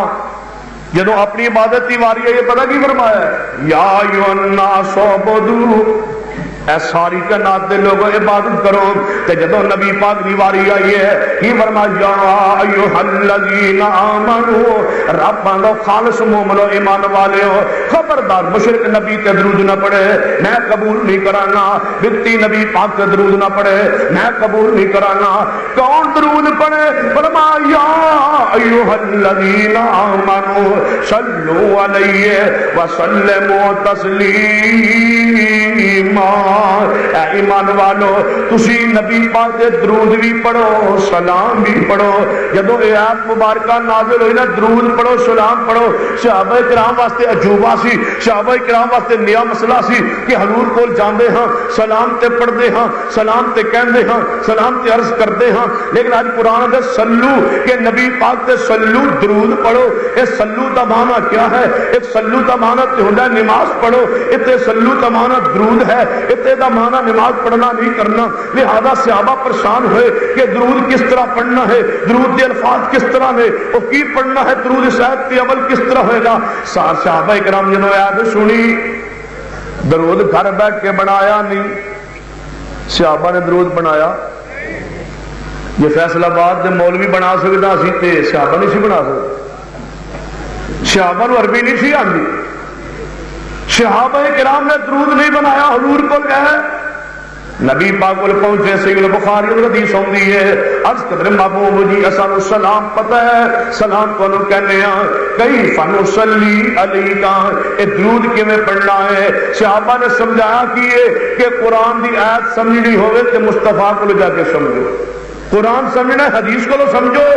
جدو اپنی عبادت کی واری ہے یہ پتہ کی فرمایا ہے یا ایھا الناس اعبدوا اے ساری کائنات دے لوگوں عبادت کرو. تے جدو نبی پاک دی واری آئی ہے ہی فرمایا یا ایھا الذین آمنوا رب دا خالص مومنو ایمان والے ہو خبردار مشرک نبی تے درود نہ پڑھے میں قبول نہیں کرانا. بتی نبی پاک تے درود نہ پڑھے میں قبول نہیں کرانا. کون درود پڑھے فرمایا یا ایھا الذین آمنوا صلوا علیہ وسلموا تسلیما. اے ایمان والو تسی نبی پاک دے درود بھی پڑھو سلام بھی پڑھو. جدو اے آیت مبارکہ نازل ہوئی نا درود پڑھو سلام پڑھو صحابہ کرام واسطے عجوبہ سی, صحابہ کرام واسطے نیا مسئلہ سی کہ حضور کول جاندے ہاں سلام تے پڑھدے ہاں سلام تے کہندے ہاں سلام تے عرض کردے ہاں. لیکن آج قرآن دے سلو کہ نبی پاک تے سلو درود پڑھو. اے سلو دا معنی کیا ہے؟ ایک سلو دا معنی تے ہوندا ہے نماز پڑھو, اتے سلو دا معنی درود ہے, اتے دا معنی نماز پڑھنا نہیں کرنا. لہذا صحابہ پریشان ہوئے کہ درود کس طرح پڑھنا ہے, درود کے الفاظ کس طرح نے, اور کی پڑھنا ہے, درود صاحب کی عمل کس طرح ہوئے گا. صحابہ کرام جنہوں آیت سنی درود گھر بیٹھ کے بنایا نہیں, صحابہ نے درود بنایا. یہ فیصل آباد دے مولوی بنا سکتا سی تے صحابہ نہیں سی بنا سکتا. صحابہ نو عربی نہیں سی آندی, صحابہ کرام نے درود نہیں بنایا. حضور کو گئے نبی پاک کو پہنچے, سید بخاری کی حدیث ہوندی ہے عرض کرے محبوب جی اساں نو سلام پتہ ہے, سلام کو کہنے ہاں کیف نصلی علیکا, اے درود کیویں پڑھنا ہے. صحابہ نے سمجھایا کہ قرآن دی آیت سمجھنی ہوئے تے مصطفیٰ کو جا کے سمجھو. قرآن سمجھنا حدیث کو سمجھو,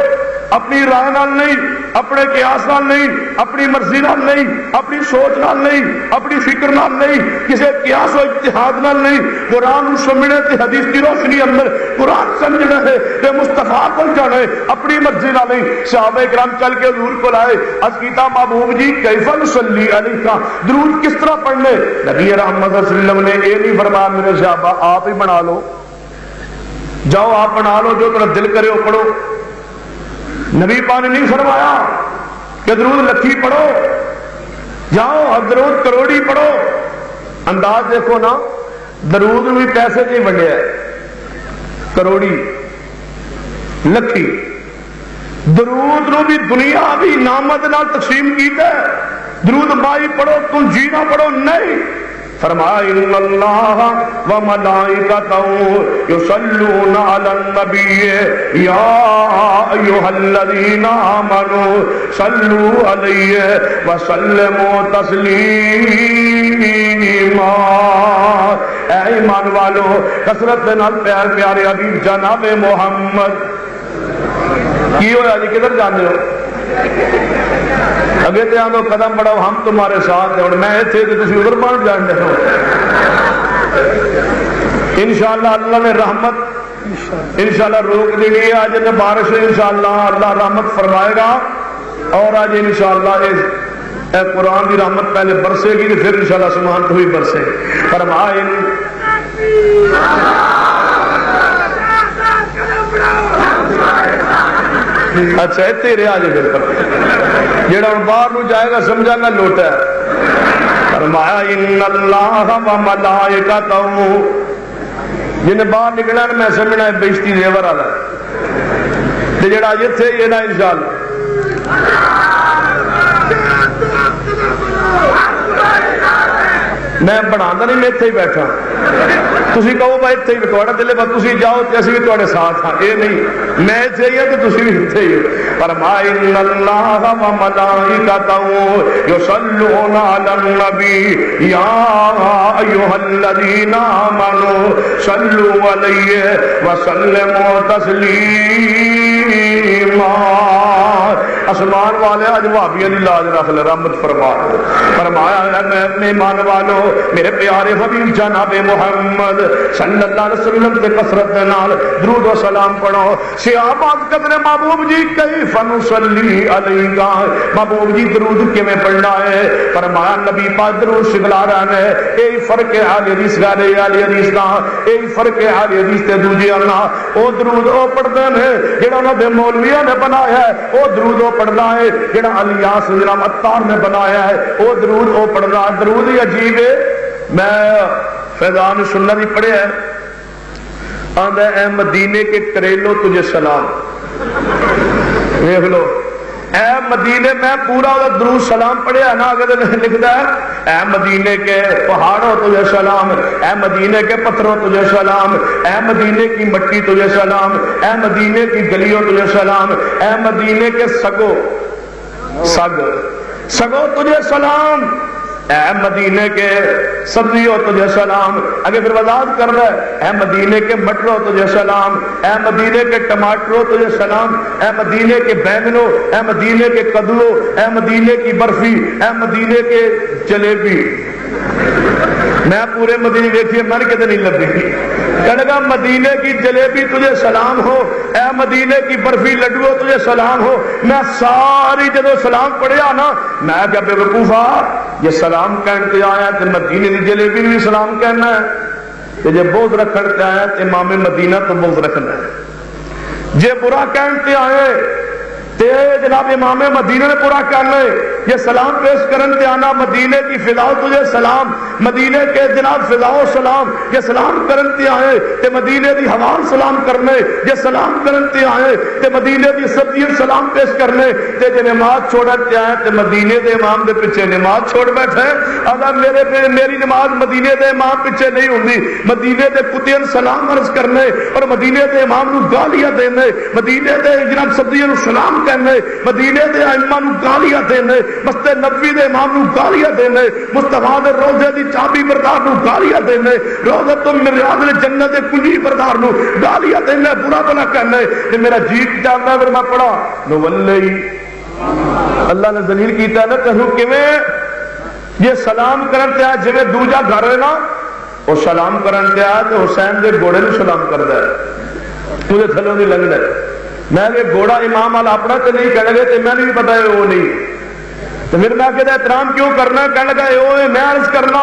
اپنی رائے نال نہیں, اپنے قیاس نال نہیں, اپنی مرضی نال نہیں, اپنی سوچ نال نہیں, اپنی فکر نال نہیں, کسی قیاس و اجتہاد نال نہیں. قرآن سمجھنے تے حدیث کی روشنی اندر قرآن سمجھنا ہے تے مصطفیٰ کو جانا ہے, اپنی مرضی نال نہیں. صحابہ کرام چل کے حضور کو لائے, عرض کیتا محبوب جی کیف نصلی علیکا, درود کس طرح پڑھنے. نبی رحمت صلی اللہ علیہ وسلم نے یہ نہیں فرمایا میرے صحابہ آپ ہی بنا لو, جاؤ آپ بنا لو, جو تیرا دل کرے وہ پڑھو. نبی پاک نے نہیں فرمایا کہ درود لکھی پڑھو, جاؤ درود کروڑی پڑھو. انداز دیکھو نا, درود بھی پیسے نہیں بنیا ہے, کروڑی لکھی. درود نو بھی دنیا بھی نامت نال تقسیم کیتا ہے. درود مائی پڑھو تم جینا پڑھو نہیں. فرمایا ان اللہ و ملائکتہ یصلون علی النبی یا ایھا الذین آمنوا صلوا علیہ وسلموا تسلیما. اے ایمان والو کثرت نال پیار پیارے حبیب جناب محمد. کی ہویا جی کدھر جانے ہو؟ اگے تے آنو قدم بڑھاؤ ہم تمہارے ساتھ ہیں, اور میں تھے کہ تسی ادھر بڑھ جانے ہو. انشاءاللہ اللہ نے رحمت انشاءاللہ روک دی گئی. آج نے بارش انشاءاللہ اللہ رحمت فرمائے گا, اور آج انشاءاللہ اے قرآن کی رحمت پہلے برسے گی پھر انشاءاللہ سمان تو ہی برسے. فرمائے اچھا تیرے آج پھر جڑا ہوں باہر نو جائے گا سمجھا گا لوٹا ہے. فرمایا ان اللہ و ملائکتہ, جنہیں باہر نکلنا میں سمجھنا ہے بہشتی زیور والا, تے جڑا اج ایتھے یہ نا انشاءاللہ میں بنانا نہیں, میں اتنے ہی بیٹھا. تسی کہو بھائی اتنے ہی تھوڑا دل ہے تسی جاؤ تے اسی بھی تھوڑے ساتھ ہاں, یہ نہیں میں اتنے ہی ہوں تو تسی بھی اتنے ہی ہو. فرمایا ان اللہ و ملائکتہ یصلون علی النبی یا ایھا الذین آمنوا صلوا علیہ وسلموا تسلیما. آسمان والے آج وہابیاں دی لاج رکھ لے, رحمت فرما. فرمایا میں اپنے ایمان والو میرے پیارے حبیب جناب محمد صلی اللہ علیہ وسلم کے کثرت نال درود و سلام پڑھو. صحابہ کہتے محبوب جی کیف نصلی علیکا, محبوب جی درود کیویں پڑھنا ہے. فرمایا نبی پاک درود سکھلا رہے ہیں. یہی فرق ہے اہل حدیث غیر اہل حدیث دا, یہی فرق ہے اہل حدیث تے دوجے نا. او درود او پڑھدے نے جڑا انہاں دے مولویاں نے بنایا ہے, او درود او پڑھدا ہے جڑا الیاس جناب عطار نے بنایا ہے, او درود او پڑھدا. درود ہی عجیب ہے. میں فیضان سنت ہی پڑھے ہے, آندا اے مدینے کے کریلو تجھے سلام. دیکھ لو اے مدینے میں پورا درود سلام پڑھیا نا, اگر لکھتا ہے اے مدینے کے پہاڑوں تجھے سلام, اے مدینے کے پتھروں تجھے سلام, اے مدینے کی مٹی تجھے سلام, اے مدینے کی گلیوں تجھے سلام, اے مدینے کے سگو سگو تجھے سلام, اے مدینے کے سبزیوں تجھے سلام. اگے پھر وضاحت کر رہا ہے اے مدینے کے مٹروں تجھے سلام, اے مدینے کے ٹماٹروں تجھے سلام, اے مدینے کے بینگنوں, اے مدینے کے کدووں, اے مدینے کی برفی, اے مدینے کے جلیبی. میں پورے مدینے دیکھیے من کے نہیں لگی. کہنے گا مدینے کی جلیبی تجھے سلام ہو, اے مدینے کی برفی لڈو تجھے سلام ہو. میں ساری جدو سلام پڑھیا نا میں کیا بے وقوفا یہ سلام کہتے آیا تو مدینے کی جلیبی بھی سلام کہنا ہے, جے بغض رکھن تے آیا تو امام مدینہ تو بغض رکھنا ہے. جے برا کہتے آئے تے جناب امام مدینہ نے برا کہنا ہے. یہ سلام پیش کرن تے آنا مدینے کی فضاؤ تجھے سلام, مدینے کے جناب فضاؤ سلام. یہ سلام کرن تے آئے تے مدینے دی ہوا سلام کرنے, یہ سلام کرن تے آئے تے مدینے دی سبزی سلام پیش کرنے. تے جے نماز چھوڑن تے آئے تے مدینے دے امام دے پیچھے نماز چھوڑ بیٹھے. اگر میری نماز مدینے دے امام پیچھے نہیں ہوندی, مدینے دے کتیں سلام عرض کرنے اور مدینے دے امام نو گالیاں دینے, مدینے دے جناب سبزی نو سلام کہنے, مدینے دے ائمہ نو گالیاں دینے, مسجد نبوی دے امام نو گالیاں دینے, مصطفیٰ دے روضے دی چابی بردار نو گالیاں دینے, روضۃ من ریاض الجنت دے کنجی بردار نو گالیاں دینے, برا بلا کہنے. تے میرا جیت جاندا ہے. پھر میں پڑھا نو ولی اللہ نے ذلیل کیتا نا کہوں کیویں یہ سلام کرن تے آ جویں دوجا گھر ہے نا وہ سلام کرن تے آ تے حسین دے گھوڑے نو سلام کردا ہے, مجھے تھلوں نہیں لگدا. میں کہ گھوڑا امام والا اپنا تے نہیں کہنے گے تے میں نہیں پتا ہے وہ نہیں. تو پھر میں کہتا احترام کیوں کرنا, کہنے لگا او میں عرض کرنا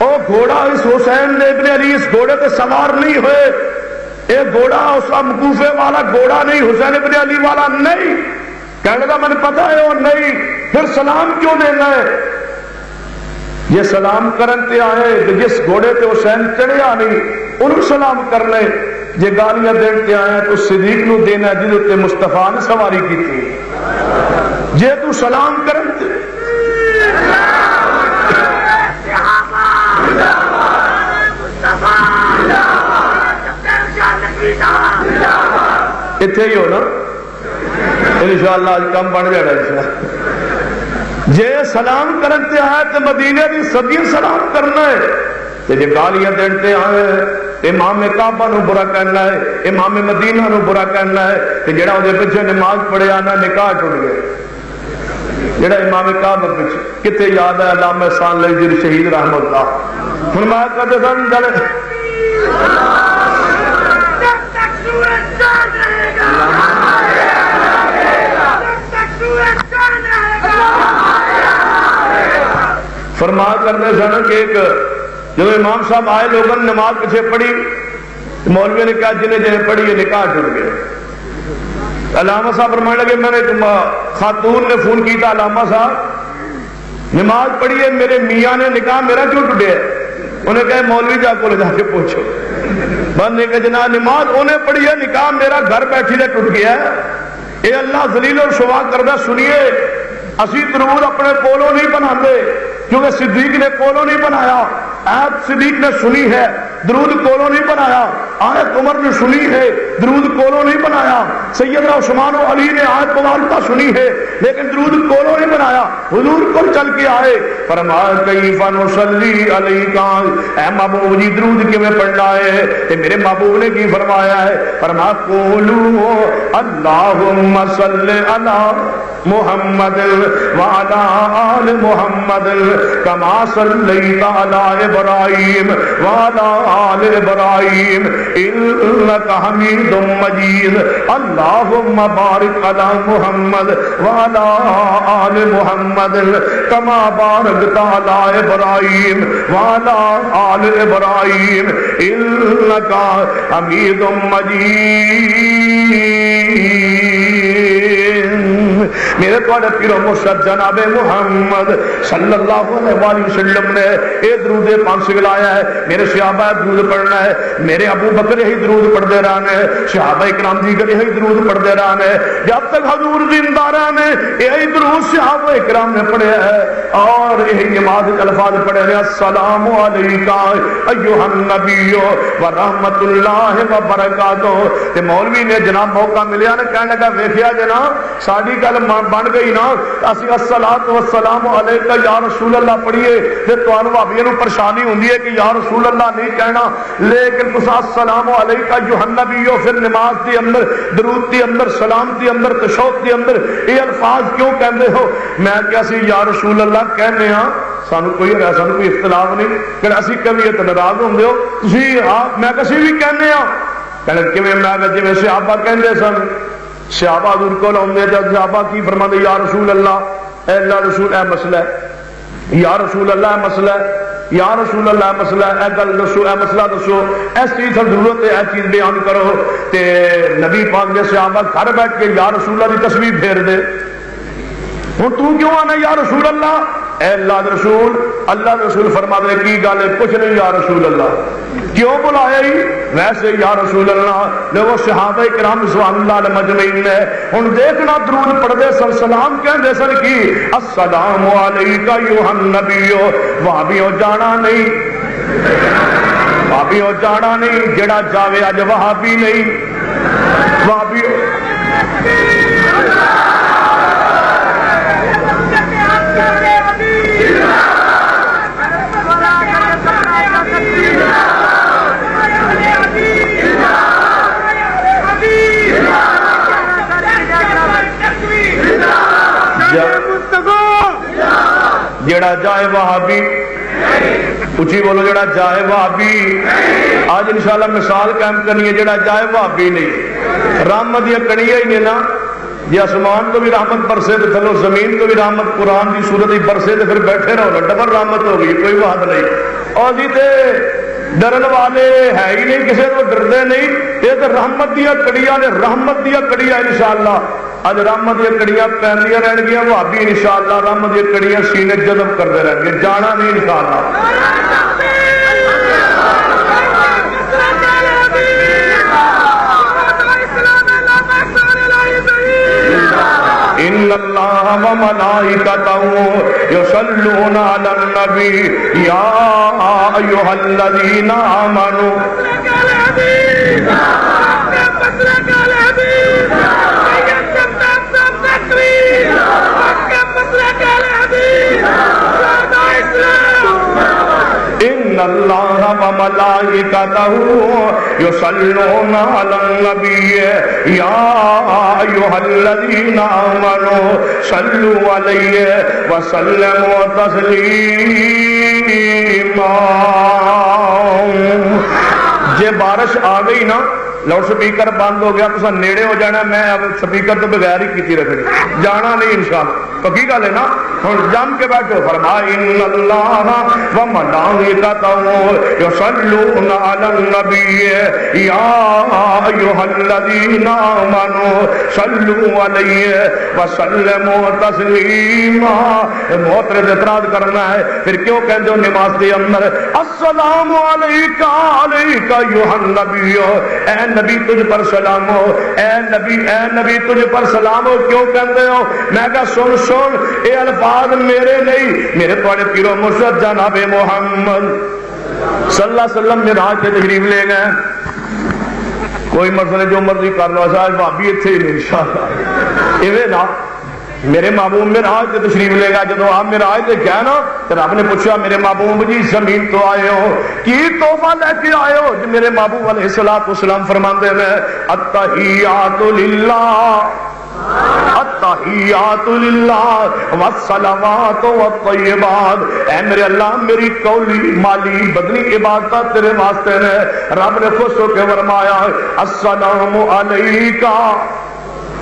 او گھوڑا اس حسین ابن علی اس گھوڑے تے سوار نہیں ہوئے, اے گھوڑا اس مکوفے والا گھوڑا نہیں, حسین ابن علی والا نہیں. کہنے لگا میں نے پتا ہے وہ نہیں. پھر سلام کیوں دینا ہے؟ یہ سلام کرن تے آئے کہ جس گھوڑے تے حسین چڑھیا نہیں انہوں سلام کرنے. یہ گالیاں دین تے آئے تو صدیق نو دینا جدے تے مصطفیٰ نے سواری کی تھی. جے تو سلام کرن تے اتھے ہی ہو نا انشاءاللہ آج کم بڑھ جائے گا. جے سلام کرن تے آئے تے مدینے دی صدیق سلام کرنا ہے. تے جے گالیاں دین تے آئے امام کعبہ نو برا کہنا ہے, امام مدینہ نو برا کہنا ہے. تے جڑا وہ پیچھے نماز پڑھے آنا نکاح ٹوٹ گئے. جڑا امام کعبہ پیچھے کتے یاد ہے علامہ احسان لجر شہید رحمہ اللہ فرمایا کرتے سن جڑے فرمایا کرتے سن کہ ایک جب امام صاحب آئے لوگوں نے نماز پیچھے پڑھی مولوی نے کہا جنہیں جنہیں پڑھی یہ نکاح ٹوٹ گئے. علامہ صاحب فرمانے لگے میں نے خاتون نے فون کیا علامہ صاحب نماز پڑھی ہے میرے میاں نے نکاح میرا کیوں ٹوٹے ہے؟ انہیں کہا مولوی جا کو لے جا کے پوچھو. بند نے کہا جناب نماز انہیں پڑھی ہے نکاح میرا گھر بیٹھی نے ٹوٹ گیا ہے. اے اللہ ذلیل اور شوا کردہ سنیے اسی درود اپنے کولوں نہیں بناتے کیونکہ صدیق نے کولوں نہیں بنایا, آیت صدیق نے سنی ہے درود کولوں نہیں بنایا, آیت عمر نے سنی ہے درود کولوں نہیں بنایا, سیدنا عثمان و علی نے آیت مبارکہ سنی ہے لیکن درود کولوں نہیں بنایا. حضور کو چل کے آئے فرمایا کیف نصلی علیک, اے محبوب جی درود کیویں پڑھنا ہے؟ تے میرے محبوب نے کی فرمایا ہے فرمایا قولوا اللہم صلی علی محمد وعلی آل محمد کما صلیت علی ابراہیم وعلی آل ابراہیم انک حمید مجید اللہم بارک علی محمد وعلی آل محمد کما بارکت علی ابراہیم وعلی آل ابراہیم انک حمید مجید. میرے توڑے پیرو مرشد جناب محمد صلی اللہ علیہ وسلم نے اے درود پاک سکھلایا ہے. میرے صحابہ درود پڑھنا ہے, میرے ابو بکر یہی درود پڑھتے رہنے, صحابہ اکرام دیگر یہی درود پڑھتے رہنے, جب تک حضور زندہ رہنے یہی درود صحابہ اکرام نے پڑھے ہے اور یہی نماز الفاظ پڑھے ہیں السلام علیکہ ایھا النبی و رحمت اللہ و برکاتہ. تے مولوی نے جناب موقع ملیا نے کہنے لگا ویکھیا جناب ساڈی گل بن گئی نا اسی الصلاۃ والسلام علیکہ یا رسول اللہ پڑھیے تے تانوں بھابیاں نوں پریشانی ہوندی ہے کہ یا رسول اللہ نہیں کہنا، لیکن تساں السلام علیکہ ایھا النبی پھر نماز دے اندر درود دے اندر سلام دے اندر تشہد دے اندر یہ الفاظ کیوں کہندے ہو؟ میں کیا سی یا رسول اللہ کہنے ہاں، سانو کوئی اختلاف نہیں کہ اسی کبھی ناراض ہوندے ہو تسی میں کسی بھی کہنے ہاں کہنے کیویں میں جویں صحابہ کہندے سن، صحابہ حضور کول آندے تے صحابہ کی فرماندے یا رسول اللہ، اے اللہ رسول اے مسئلہ ہے، یا رسول اللہ اے مسئلہ ہے، یا رسول اللہ مسئلہ اے گل دسو، اے مسئلہ دسو، اس چیز کی ضرورت ہے، اے چیز بیان کرو۔ تے نبی پاک نے صحابہ گھر بیٹھ کے یا رسول اللہ کی تصویر پھیر دے، ہوں تو کیوں آنا یا رسول اللہ؟ اے اللہ رسول، اللہ رسول فرما دے کی گل ہے؟ کچھ نہیں یا رسول اللہ، کیوں بلایا ہی؟ ویسے یا رسول اللہ نے وہ صحابہ کرام رضوان اللہ علیہ مجمعین نے ہن دیکھنا درود پڑھدے سن، سلام کہندے سن کی السلام علیکہ ایھا النبی، وہابیوں جانا نہیں، وہابیوں جانا نہیں، جڑا جاوے اج وہابی نہیں، وہابیوں جڑا جائے وہابی، اچھی بولو، جڑا جائے وہابی، آج انشاءاللہ مثال قائم کرنی ہے، جڑا جائے وہابی نہیں، رحمت دیا کڑیاں ہی نے نا، جی آسمان تو بھی رحمت برسے تو تھلو زمین تو بھی رحمت قرآن کی صورت ہی برسے تو پھر بیٹھے رہو، ڈبل رحمت ہو گئی، کوئی بات نہیں۔ اور جی تے ڈرن والے ہے ہی نہیں، کسی کو ڈردے نہیں، یہ تو رحمت دیا کڑیاں نے، رحمت دیا کڑیاں انشاءاللہ اج رحمت دیا کڑیاں پہنیاں رہن گیا، بھابی انشاءاللہ رحمت دیا کڑیاں سینے جذب کرتے رہن گے، جانا نہیں انشاءاللہ۔ ان اللہ وملائکتہ یصلون علی النبی یا ایھا الذین آمنوا ان اللہ وملائکتہ یصلون علی النبی یا ایھا الذین آمنوا صلوا علیہ وسلموا تسلیما۔ جے بارش آ گئی نا، لاؤڈ سپیکر بند ہو گیا، تو نیڑے ہو جانا، میں اب سپیکر تو بغیر ہی کیتی رکھنی، جانا نہیں انشاءاللہ، پکی گل ہے نا، ہن جم کے بیٹھو۔ فرمایا ان اللہ وملائکتہ یصلون علی النبی یا ایھا الذین آمنوا صلوا علیہ وسلموا تسلیما۔ محترم اعتراض کرنا ہے، پھر کیوں کہندے ہو نماز دے اندر السلام علیکہ علیکہ ایھا النبی، اے نبی تجھ پر سلام ہو، اے نبی تجھ پر سلام ہو، کیوں کہندے ہو؟ میں کہا سن اے الفاظ میرے نہیں، میرے تواڈے پیر و مرشد جناب محمد صلی اللہ علیہ وسلم معراج پہ تشریف لے گئے، کوئی مسئلے جو مرضی کر لو، صاحب بھابی اتنے ہی نہیں انشاءاللہ، ایویں نا میرے محبوب معراج سے تشریف لے گا، جب آپ معراج سے گئے نا تو رب نے پوچھا میرے محبوب جی زمین تو آئے ہو کی تحفہ لے کے آئے ہو؟ جو میرے محبوب علیہ السلام فرماندے ہیں التحیات للہ، التحیات للہ والصلوات والطیبات، اے میرے اللہ میری قولی مالی بدنی عبادت تیرے واسطے نے۔ رب نے خوش ہو کے فرمایا السلام علیکہ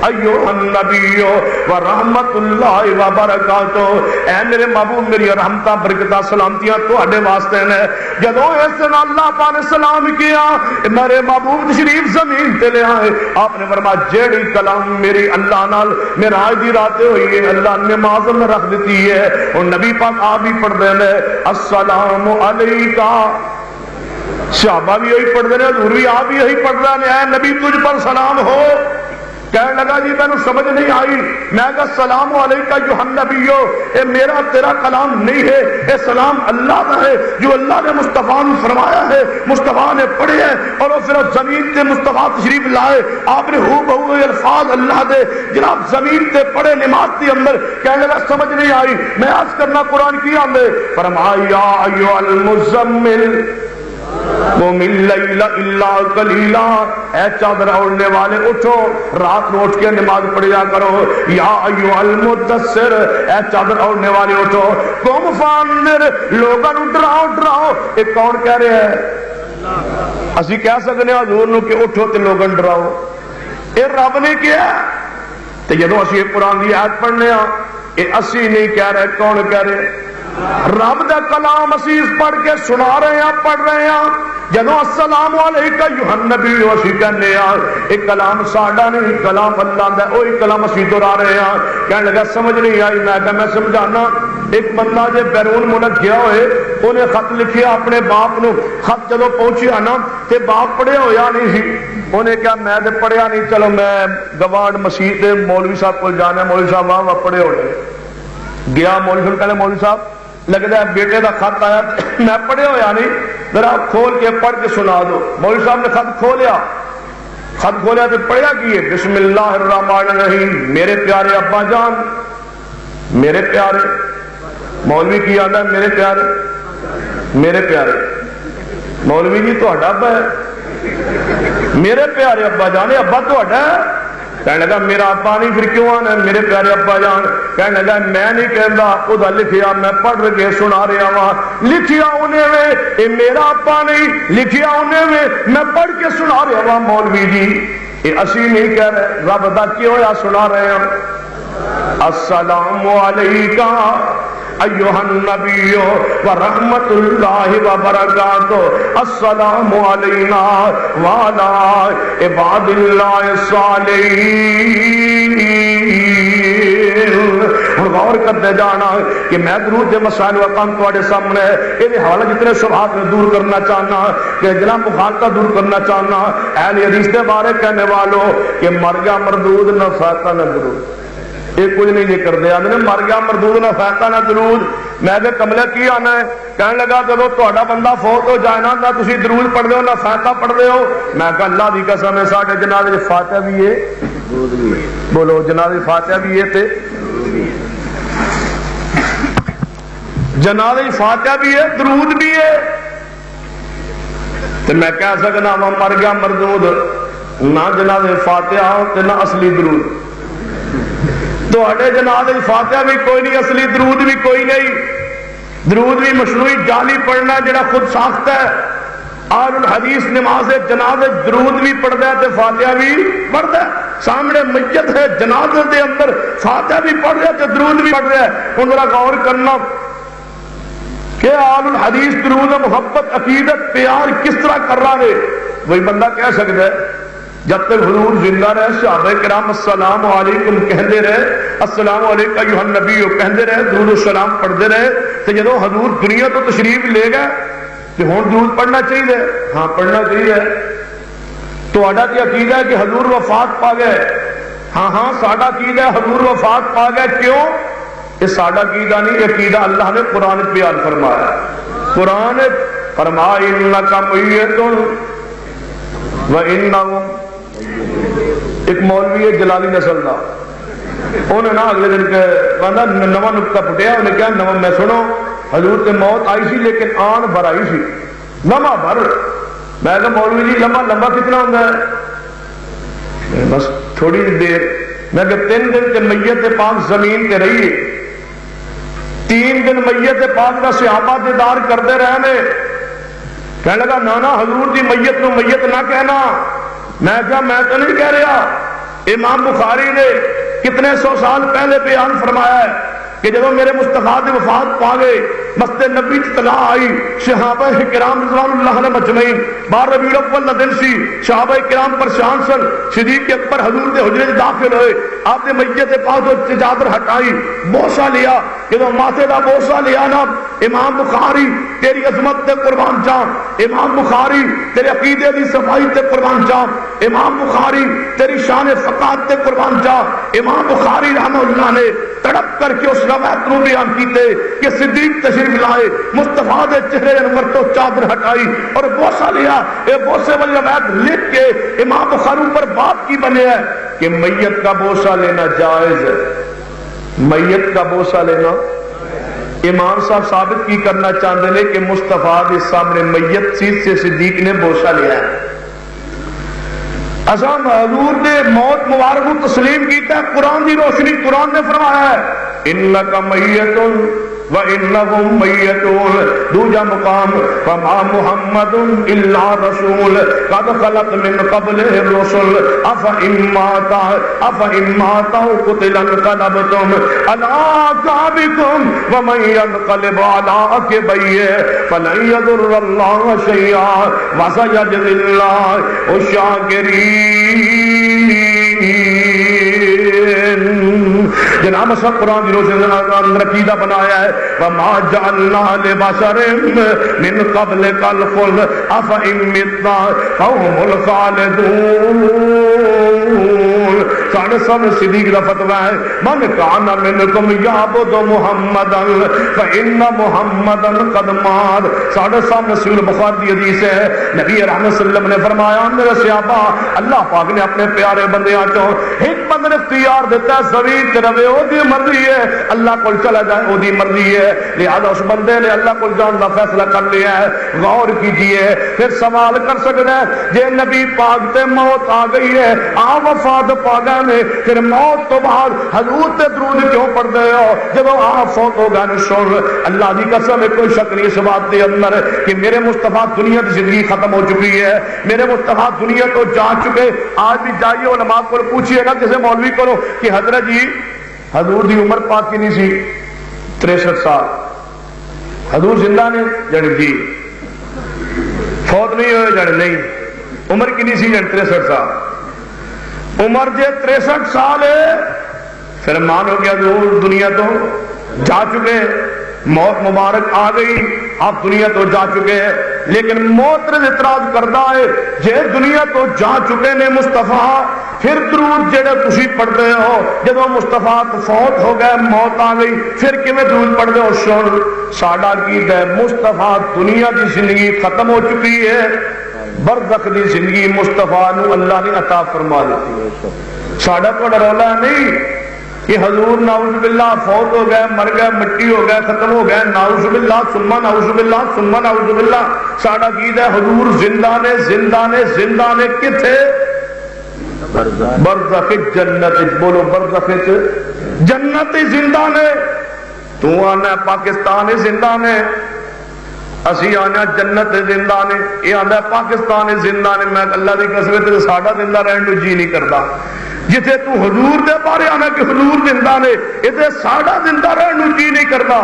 ایھا النبی ورحمت اللہ وبرکاتہ، اے میرے محبوب میری رحمتاں برکتاں سلامتیاں تواڈے واسطے نے۔ جدوں اس دن اللہ پاک نے سلام کیا، میرے محبوب تشریف زمین تے لے آئے، آپ نے فرمایا جیڑی کلام میری اللہ نال معراج دی رات ہوئی ہے اللہ نے نماز میں رکھ دیتی ہے، اور نبی پاک آپ بھی پڑھدے نے السلام علیکہ، صحابہ بھی یہی پڑھدے نے، حضور بھی آپ بھی یہی پڑھ رہے ہیں، اے نبی تجھ پر سلام ہو۔ کہنے لگا جی میں نے سمجھ نہیں آئی. میں کہا السلام علیکہ ایھا النبی، اے میرا تیرا کلام نہیں ہے، اے سلام اللہ کا ہے جو اللہ نے مصطفیٰ نے فرمایا ہے، مصطفیٰ نے پڑھے ہیں. اور وہ پھر زمین تے مصطفیٰ تشریف لائے، آپ نے ہو بہو الفاظ اللہ دے جناب زمین تے پڑھے نماز کے اندر. کہنے لگا سمجھ نہیں آئی. میں عرض کرنا قرآن کی آندے فرمایا یا ایھا المزمل قم اللیل الا قلیلا، اے چادر اوڑھنے والے اٹھو، رات کو اٹھ کے نماز پڑھیا کرو. یا ایھا المدثر، اے چادر اوڑھنے والے اٹھو. قم فانذر، لوگاں نوں ڈراؤ ڈراؤ. یہ کون کہہ رہا ہے؟ اسی کہہ سکنے حضور نو کہ اٹھو تے لوگاں ڈراؤ. یہ رب نے کیا تے جدوں اسی قرآن دی آیت پڑھنے ہاں یہ اسی نہیں کہہ رہے، کون کہہ رہے؟ رب دا کلام اسی پڑھ کے سنا رہے ہیں، پڑھ رہے ہیں. جدو السلام علیکہ ایھا النبی اسی کہنے ہیں ایک کلام ساڈا نہیں، کلام اللہ دا، وہی کلام اسی دہرا رہے ہیں. کہنے لگا سمجھ نہیں آئی. میں کہا میں سمجھانا. ایک بندہ جے بیرون ملک گیا ہوئے، انہیں خط لکھیا اپنے باپ نو. خط جدو پہنچیا نا تے باپ پڑھیا ہویا نہیں سی. انہیں کہا میں تے پڑھیا نہیں، چلو میں گواڑ مسیح دے مولوی صاحب کو جانا. مولوی صاحب واہ پڑھے ہوئے. گیا مولوی صاحب، کہنے مولوی صاحب لگتا ہے بیٹے کا خط آیا، میں پڑھے ہویا نہیں، ذرا کھول کے پڑھ کے سنا دو. مولوی صاحب نے خط کھولیا. خط کھولیا تو پڑھیا کیے بسم اللہ الرحمن الرحیم. میرے پیارے ابا جان، میرے پیارے. مولوی کی آدھا میرے پیارے، میرے پیارے. مولوی جی تو ابا ہے، میرے پیارے ابا جان. ابا تو ہے. کہنے لگا میرا ابا نہیں، پھر کیوں آنا میرے پیارے ابا جان؟ کہنے لگا میں نہیں کہندا، خدا لکھیا میں پڑھ کے سنا رہا ہاں. لکھیا انہیں وے اے میرا ابا نہیں، لکھیا انہیں وے میں پڑھ کے سنا رہا ہاں. مولوی جی یہ اسی نہیں کہہ رہے، رب دا کی ہویا سنا رہے ہیں. السلام علیکہ ایھا النبی ورحمۃ اللہ وبرکاتہ. السلام علینا وعلی عباد اللہ الصالحین. ہوں غور کرتے جانا کہ میں درود کے مسائل وقام تواڈے سامنے یہ حوالہ جتنے شبہات میں دور کرنا چاہنا کہ جناب مخالفت دور کرنا چاہنا. اہل حدیث کے بارے کہنے والوں کہ مر گیا مردود نہ فاتح نہ درود، یہ کچھ نہیں یہ کرتے. آدھے مر گیا مردود نہ فاتح نہ درود. میں کہ کملے کی آنا ہے؟ کہنے لگا جب تہاڈا بندہ فوت ہو جائے نا نہ تسی درود پڑھتے ہو نہ فاتحہ پڑھتے ہو. میں کہا اللہ دی قسم ہے ساڈے جنازے فاتحہ بھی ہے، بولو جنازے فاتحہ بھی ہے تے جنازے فاتحہ بھی ہے، درود بھی ہے. تو میں کہہ سکنا وا مر گیا مردود نہ جنازے فاتحہ تے نہ اصلی درود. جنازے فاتحہ بھی کوئی نہیں، اصلی درود بھی کوئی نہیں. درود بھی مصنوعی جعلی پڑھنا جڑا خود ساخت ہے. آل الحدیث نماز جنازے درود بھی پڑھتا ہے تے فاتحہ بھی پڑھتا ہے. سامنے میت ہے جنازے دے اندر فاتحہ بھی پڑھ رہا ہے تے درود بھی پڑھ رہا ہے. ہن ذرا غور کرنا کہ آل الحدیث درود محبت عقیدت پیار کس طرح کر رہا ہے. وہی بندہ کہہ سکتا ہے جب تک حضور زندہ رہے صحابہ کرام السلام علیکم کہندے رہے، السلام علیکہ ایھا النبی کہندے رہے، درود السلام پڑھتے رہے. تو جدو حضور دنیا تو تشریف لے گئے تو ہوں درود پڑھنا چاہیے. ہاں پڑھنا چاہیے. تو کی عقیدہ ہے کہ حضور وفات پا گئے. ہاں ہاں ساڈا عقیدہ ہے حضور وفات پا گئے. کیوں؟ یہ ساڈا عقیدہ نہیں، عقیدہ اللہ نے قرآن بیان فرمایا. قرآن فرمایا انک میت وانہم. ایک مولوی ہے جلالی نسل کا، انہیں نا اگلے دن کہا نواں نکتہ پٹیا. انہیں کہا نواں میں سنو حضور تے موت آئی سی لیکن آن بھر آئی سی، لمحہ بھر. میں کہا مولوی جی لمحہ لمبا کتنا ہوتا ہے؟ بس تھوڑی دیر. میں کہا 3 دن تے میت پاک زمین تے رہی ہے. 3 دن میت پاک کا صحابہ دیدار کرتے رہے. کہنے لگا نانا حضور دی میت نو میت نہ کہنا. میں کہا میں تو نہیں کہہ رہا. امام بخاری نے کتنے 100 سال پہلے بیان فرمایا ہے کہ جب میرے مصطفیٰ دی وفات پا گئے مسجد نبی اطلاع آئی صحابہ کرام رضوان اللہ علیہ مجمعین 12 ربیع الاول دا دن سی، صحابہ کرام پریشان سن، صدیق اکبر حضور دے حجرے وچ داخل ہوئے، آپ نے میت پاک تو چادر ہٹائی، بوسا لیا، جدوں ماتھے دا بوسا لیا نا، امام بخاری تیری عظمت تے قربان جاؤں، امام بخاری تیرے عقیدے دی صفائی تے قربان جاؤں، امام بخاری تیری شان فقاہت تے قربان جاؤں، امام بخاری رحمہ اللہ نے تڑپ کر کے اس روایت نو بیان کیتے کہ صدیق تشریف لائے، مصطفیٰ دے چہرے انور تو چادر ہٹائی اور بوسا لیا، اے بوسے والی روایت لکھ کے امام بخاری پر بات کی بنے ہے کہ میت کا بوسا لینا جائز ہے، میت کا بوسا لینا۔ امام صاحب ثابت کی کرنا چاہتے ہیں کہ مصطفیٰ کے سامنے میت چیز سے صدیق نے بوسا لیا ہے۔ اصل حضور نے موت مبارک کو تسلیم کیتا ہے، قرآن کی روشنی، قرآن نے فرمایا ہے انک میت وانہم میتون، دوجا مقام فما محمد الا رسول قد خلت من قبلہ الرسل افإن مات او قتل انقلبتم علی اعقابکم ومن ينقلب على عقبیہ فلن یضر اللہ شیئا وسیجزی اللہ الشاکرین۔ جناب صاحب قرآن کی روشنی اندر عقیدہ بنایا ہے وما جعلنا لبشر من قبلک الخلد افإن مت فهم الخالدون۔ ساڑھے سامنے صدیق کا فتویٰ ہے من کان منکم یعبد محمدا فإن محمدا قد مات۔ ساڑھے سامنے صحیح بخاری کی حدیث ہے، نبی رحمت صلی اللہ علیہ وسلم نے فرمایا میرے صحابہ اللہ پاک نے اپنے پیارے بندے آچو ایک بندے نے اختیار دیتا ہے زمین تے رہے او دی مرضی ہے، اللہ کو چلا جائے او دی مرضی ہے، لہذا اس بندے نے اللہ کو جان کا فیصلہ کر لیا ہے۔ غور کیجئے پھر سوال کر سکتا ہے جے نبی پاک تے موت آ گئی ہے، آ وفات پا گئے نے، پھر موت تو بعد حضور تے درود کیوں پڑھ دے ہو جب آپ فوت ہو گئے؟ سن اللہ دی قسم ہے کوئی شک نہیں اس بات کے اندر کہ میرے مصطفیٰ دنیا کی زندگی ختم ہو چکی ہے، میرے مصطفیٰ دنیا تو جا چکے۔ آج بھی جائیے علماء کو پوچھئے گا کسی مولوی کو کہ حضرت جی حضور دی عمر پاک کی نہیں سی 63 سال، حضور زندہ نے جڑ جی فوت نہیں ہوئے جڑ نہیں، عمر کی نہیں سی جڑ 63 سال، عمر جے 63 سال ہے پھر مان ہو گیا حضور دنیا تو جا چکے، موت مبارک آ گئی، آپ دنیا تو جا چکے ہیں، لیکن موت نے اعتراض کرتا ہے جے دنیا تو جا چکے نے مصطفیٰ پھر درود جڑے تسی پڑھتے ہو جب مصطفیٰ فوت ہو گئے موت آ گئی پھر کیویں درود پڑھتے ہو؟ سن ساڈا عقیدہ ہے مصطفیٰ دنیا کی زندگی ختم ہو چکی ہے، برزخ دی زندگی مصطفیٰ نو اللہ نے عطا فرما دیتی۔ ساڈا کوئی رولا نہیں کہ حضور نعوذ باللہ فوت ہو گئے، مر گئے، مٹی ہو گئے، ختم ہو گئے، نعوذ باللہ ثم نعوذ باللہ ثم نعوذ باللہ۔ ساڈا عقیدہ ہے حضور زندہ نے، زندہ نے، زندہ نے، کتھے؟ برزخ جنت، بولو برزخ جنت زندہ نے۔ تو آنا پاکستان زندہ نے، اسی آنا جنت زندہ نے، یہ آنا پاکستان زندہ نے۔ میں اللہ دی قسم تے ساڈا زندہ رہن نو جی نہیں کردا، جتھے تو حضور دے بارے آنا کہ حضور زندہ نے، اتنے ساڈا زندہ رہن نو جی نہیں کردا۔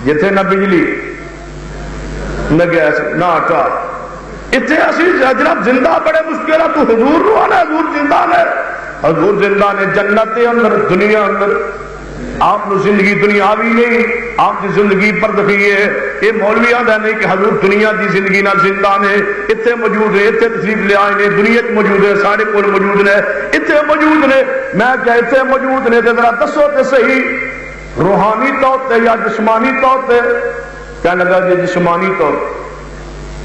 جتھے نہ بجلی نہ گیس نہ آٹا، اتنے اسی جناب زندہ بڑے مشکل ہے، تو حضور نو آنا حضور زندہ نے، حضور زندہ نے جنت دے اندر، دنیا اندر۔ آپ نے زندگی دنیاوی نہیں، آپ کی زندگی برزخی ہے۔ یہ مولوی آدھا نہیں کہ حضور دنیا کی زندگی نہ زندہ نے، اتنے موجود ہے، اتنے تشریف لے آئے نے، دنیا موجود ہے، سارے کول موجود نے، اتنے موجود نے۔ میں کیا اتنے موجود نے؟ ذرا دسو تے صحیح، روحانی طور تے یا جسمانی طور تے؟ کیا لگا جی جسمانی طور؟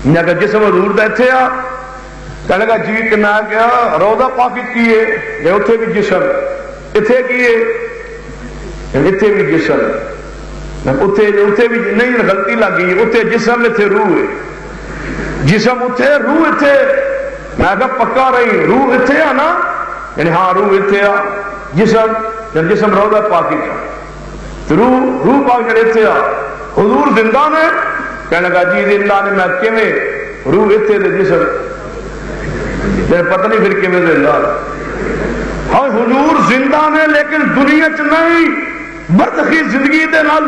میں کہا جسم حضور دا اتنے آ، کیا لگا جی کہ میں کیا روضہ پاک کیے یا اتنے بھی جسم اتنے کیے اتنے بھی جسم، اتنے بھی نہیں غلطی لگ گئی، اتنے جسم اتنے روح ہے، جسم اتنے روح اتنے۔ میں کہا پکا رہی روح اتنے آ نا، یعنی ہاں روح اتنے آ، جسم جسم روضہ پاکی کا، روح پاک جڑے اتنے آ۔ حضور زندہ نے؟ کہنے لگا جی زندہ نے۔ میں کیویں روح اتنے دے جسم پتہ نہیں پھر کیویں زندہ؟ ہاں حضور زندہ نے لیکن دنیا چ نہیں، برزخی زندگی دے نال،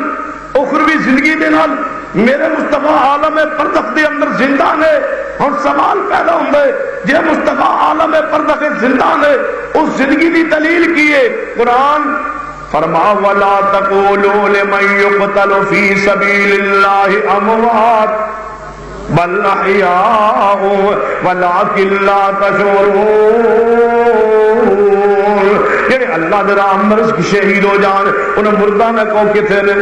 اخروی زندگی دے نال میرے مصطفیٰ عالم برزخ دے اندر زندہ نے. ہن سوال پیدا ہوندا ہے جے مصطفیٰ عالم برزخ زندہ نے اس زندگی دی دلیل کی ہے؟ قرآن فرما وَلَا تَقُولُوا لِمَن يُقْتَلُ فِي سَبِيلِ اللَّهِ أَمْوَاتٌ بَلْ أَحْيَاءٌ وَلَٰكِن لَّا تَشْعُرُونَ. یعنی اللہ دے راہ مرض کی شہید ہو جان انہیں مردہ نہ کہو کتھے نے،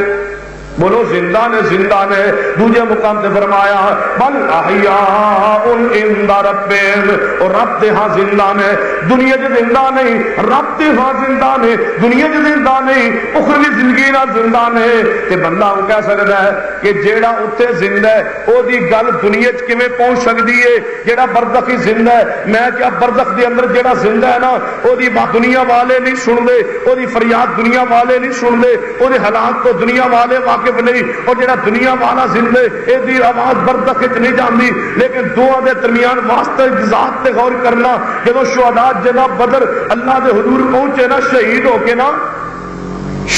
بولو زندہ نے. زندہ نے دوسرے مقام سے فرمایا بل احیاء عند ربہم، اور رب دے ہاں زندہ نے. دنیا جو زندہ نہیں، رب دے ہاں زندہ نے. دنیا جو زندہ نہیں، اخروی زندگی نہ زندہ نے. تے بندہ وہ کہہ سکتا ہے کہ جیڑا اتنے زندہ ہے او دی گل دنیا چ کیویں پہنچ سکتی ہے جیڑا برزخی زندہ ہے؟ میں کیا برزخ دے اندر جیڑا زندہ ہے نا او دی بات دنیا والے نہیں سن دے، او دی فریاد دنیا والے نہیں سن دے، او دے حالات تو دنیا والے واقف نہیں. اور جڑا دنیا والا زندہ اے دی آواز برزخ وچ نہیں جاندی. لیکن دعا دے درمیان واسطے ذات تے غور کرنا. جدوں شہداء جناب بدر اللہ دے حضور پہنچے نا شہید ہو کے نا،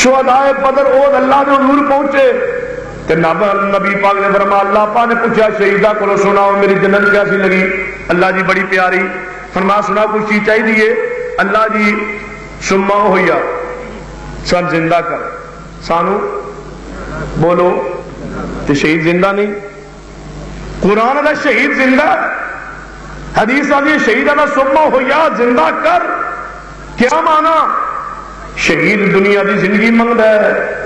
شہداء بدر او اللہ دے حضور پہنچے تے نبی پاک نے فرمایا اللہ پاک نے پوچھا شہیدہ کو سناؤ میری جنت کیسی لگی؟ اللہ جی بڑی پیاری. فرمایا سنا کچھ چیز چاہیے؟ اللہ جی سما ہویا سن زندہ کر سانو بولو. تو شہید زندہ نہیں؟ قرآن دا شہید زندہ، حدیث آدھی شہید دا سما ہویا زندہ کر. کیا مانا؟ شہید دنیا دی زندگی منگتا ہے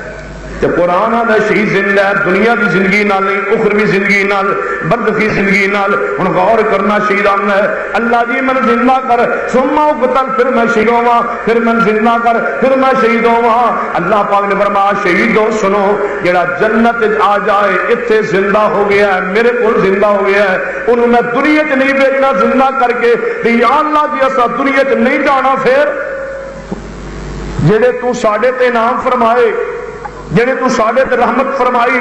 تو قرآن دا شہید زندہ ہے دنیا دی زندگی نال نہیں، اخروی زندگی نال، برزخی زندگی نال. ہن غور کرنا شہیدان ہے. اللہ جی من زندہ کر ثم اقتل، پھر میں شہید ہواں، پھر من زندہ کر پھر میں شہید ہواں. اللہ پاک نے فرمایا شہیدو سنو، جڑا جنت آ جائے اتنے زندہ ہو گیا ہے، میرے کو زندہ ہو گیا ہے، انہوں میں دنیا چ نہیں بھیجنا زندہ کر کے. یا اللہ جی اسا دنیا چ نہیں جانا، پھر جڑے تو ساڈے تے انعام فرمائے، جڑے تو ساڈے تے رحمت فرمائی،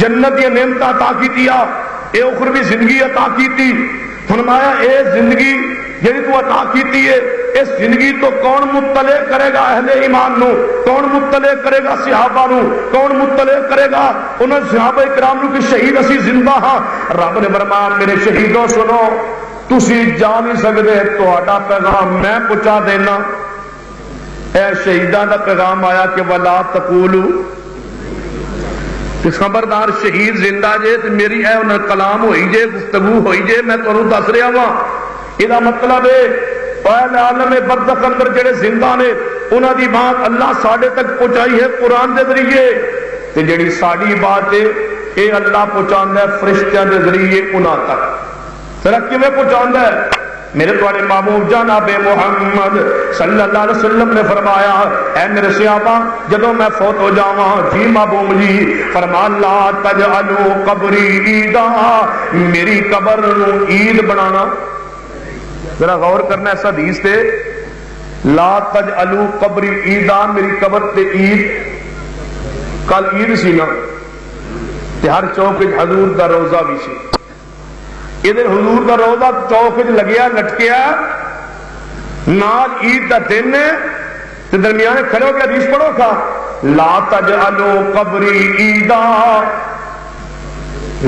جنت دی نعمت عطا کیتیا، اے اخروی زندگی عطا کیتی. فرمایا اے زندگی جڑی تو عطا کیتی ہے اس زندگی تو کون مطلع کرے گا اہل ایمان نو؟ کون مطلع کرے گا صحابہ نو؟ کون مطلع کرے گا انہاں صحابہ کرام نو کہ شہید اسی زندہ ہاں؟ رب نے فرمایا میرے شہیدوں سنو، تسی جا نہیں سکدے، تہاڈا پیغام میں پہنچا دینا. اے شہیداں دا پیغام آیا کہ ولا تقولوا، خبردار شہید زندہ جے تے میری اے انہاں کلام ہوئی جے، گفتگو ہوئی جے، میں تانوں دس رہا ہاں. یہ مطلب ہے اہل عالم برزخ اندر جڑے زندہ نے انہاں دی بات اللہ ساڈے تک پہنچائی ہے قرآن دے ذریعے، تے جڑی ساڈی بات ہے اے اللہ پہنچاندا ہے فرشتیاں دے ذریعے انہاں تک. ذرا کیویں پہنچاندا ہے؟ میرے تواڈے محبوب جناب محمد صلی اللہ علیہ وسلم نے فرمایا اے میرے صحابہ جدوں میں فوت ہو جاواں جی محبوب جی فرمان لا تجعلوا قبری عیدا، میری قبر نو عید بنانا. ذرا غور کرنا اس حدیث تے، لا تجعلوا قبری عیدا، میری قبر تے عید. کل عید سی نا تے ہر چوک وچ حضور دا روزہ بھی سی. ادھر حضور دا روزہ چوک لگیا لٹکیا نال عید دا دن تے درمیان کھڑے ہو کے حدیث پڑھو تھا لا تجعلوا قبری عیدا،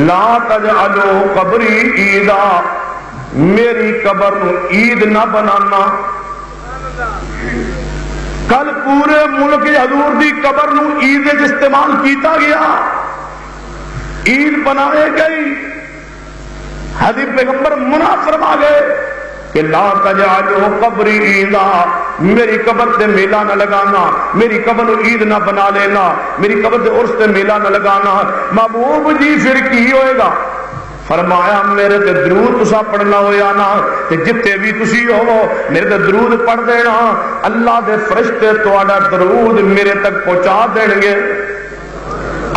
لا تجعلوا قبری عیدا، میری قبر نو عید نہ بنانا. کل پورے ملک حضور دی قبر نو عید استعمال کیتا گیا، عید بنائے گئی. حضرت پیغمبر منع فرما گئے کہ لا تجعلوا قبری عیدا، میری قبر تے میلہ نہ لگانا، میری قبر نو عید نہ بنا لینا، میری قبر تے عرس تے میلہ نہ لگانا. محبوب جی پھر کی ہوئے گا؟ فرمایا میرے تے درود تسا پڑھنا ہویا نا تے جتے بھی تسی ہو میرے تے درود پڑھ دینا، اللہ دے فرشتے تہاڈا درود میرے تک پہنچا دین گے.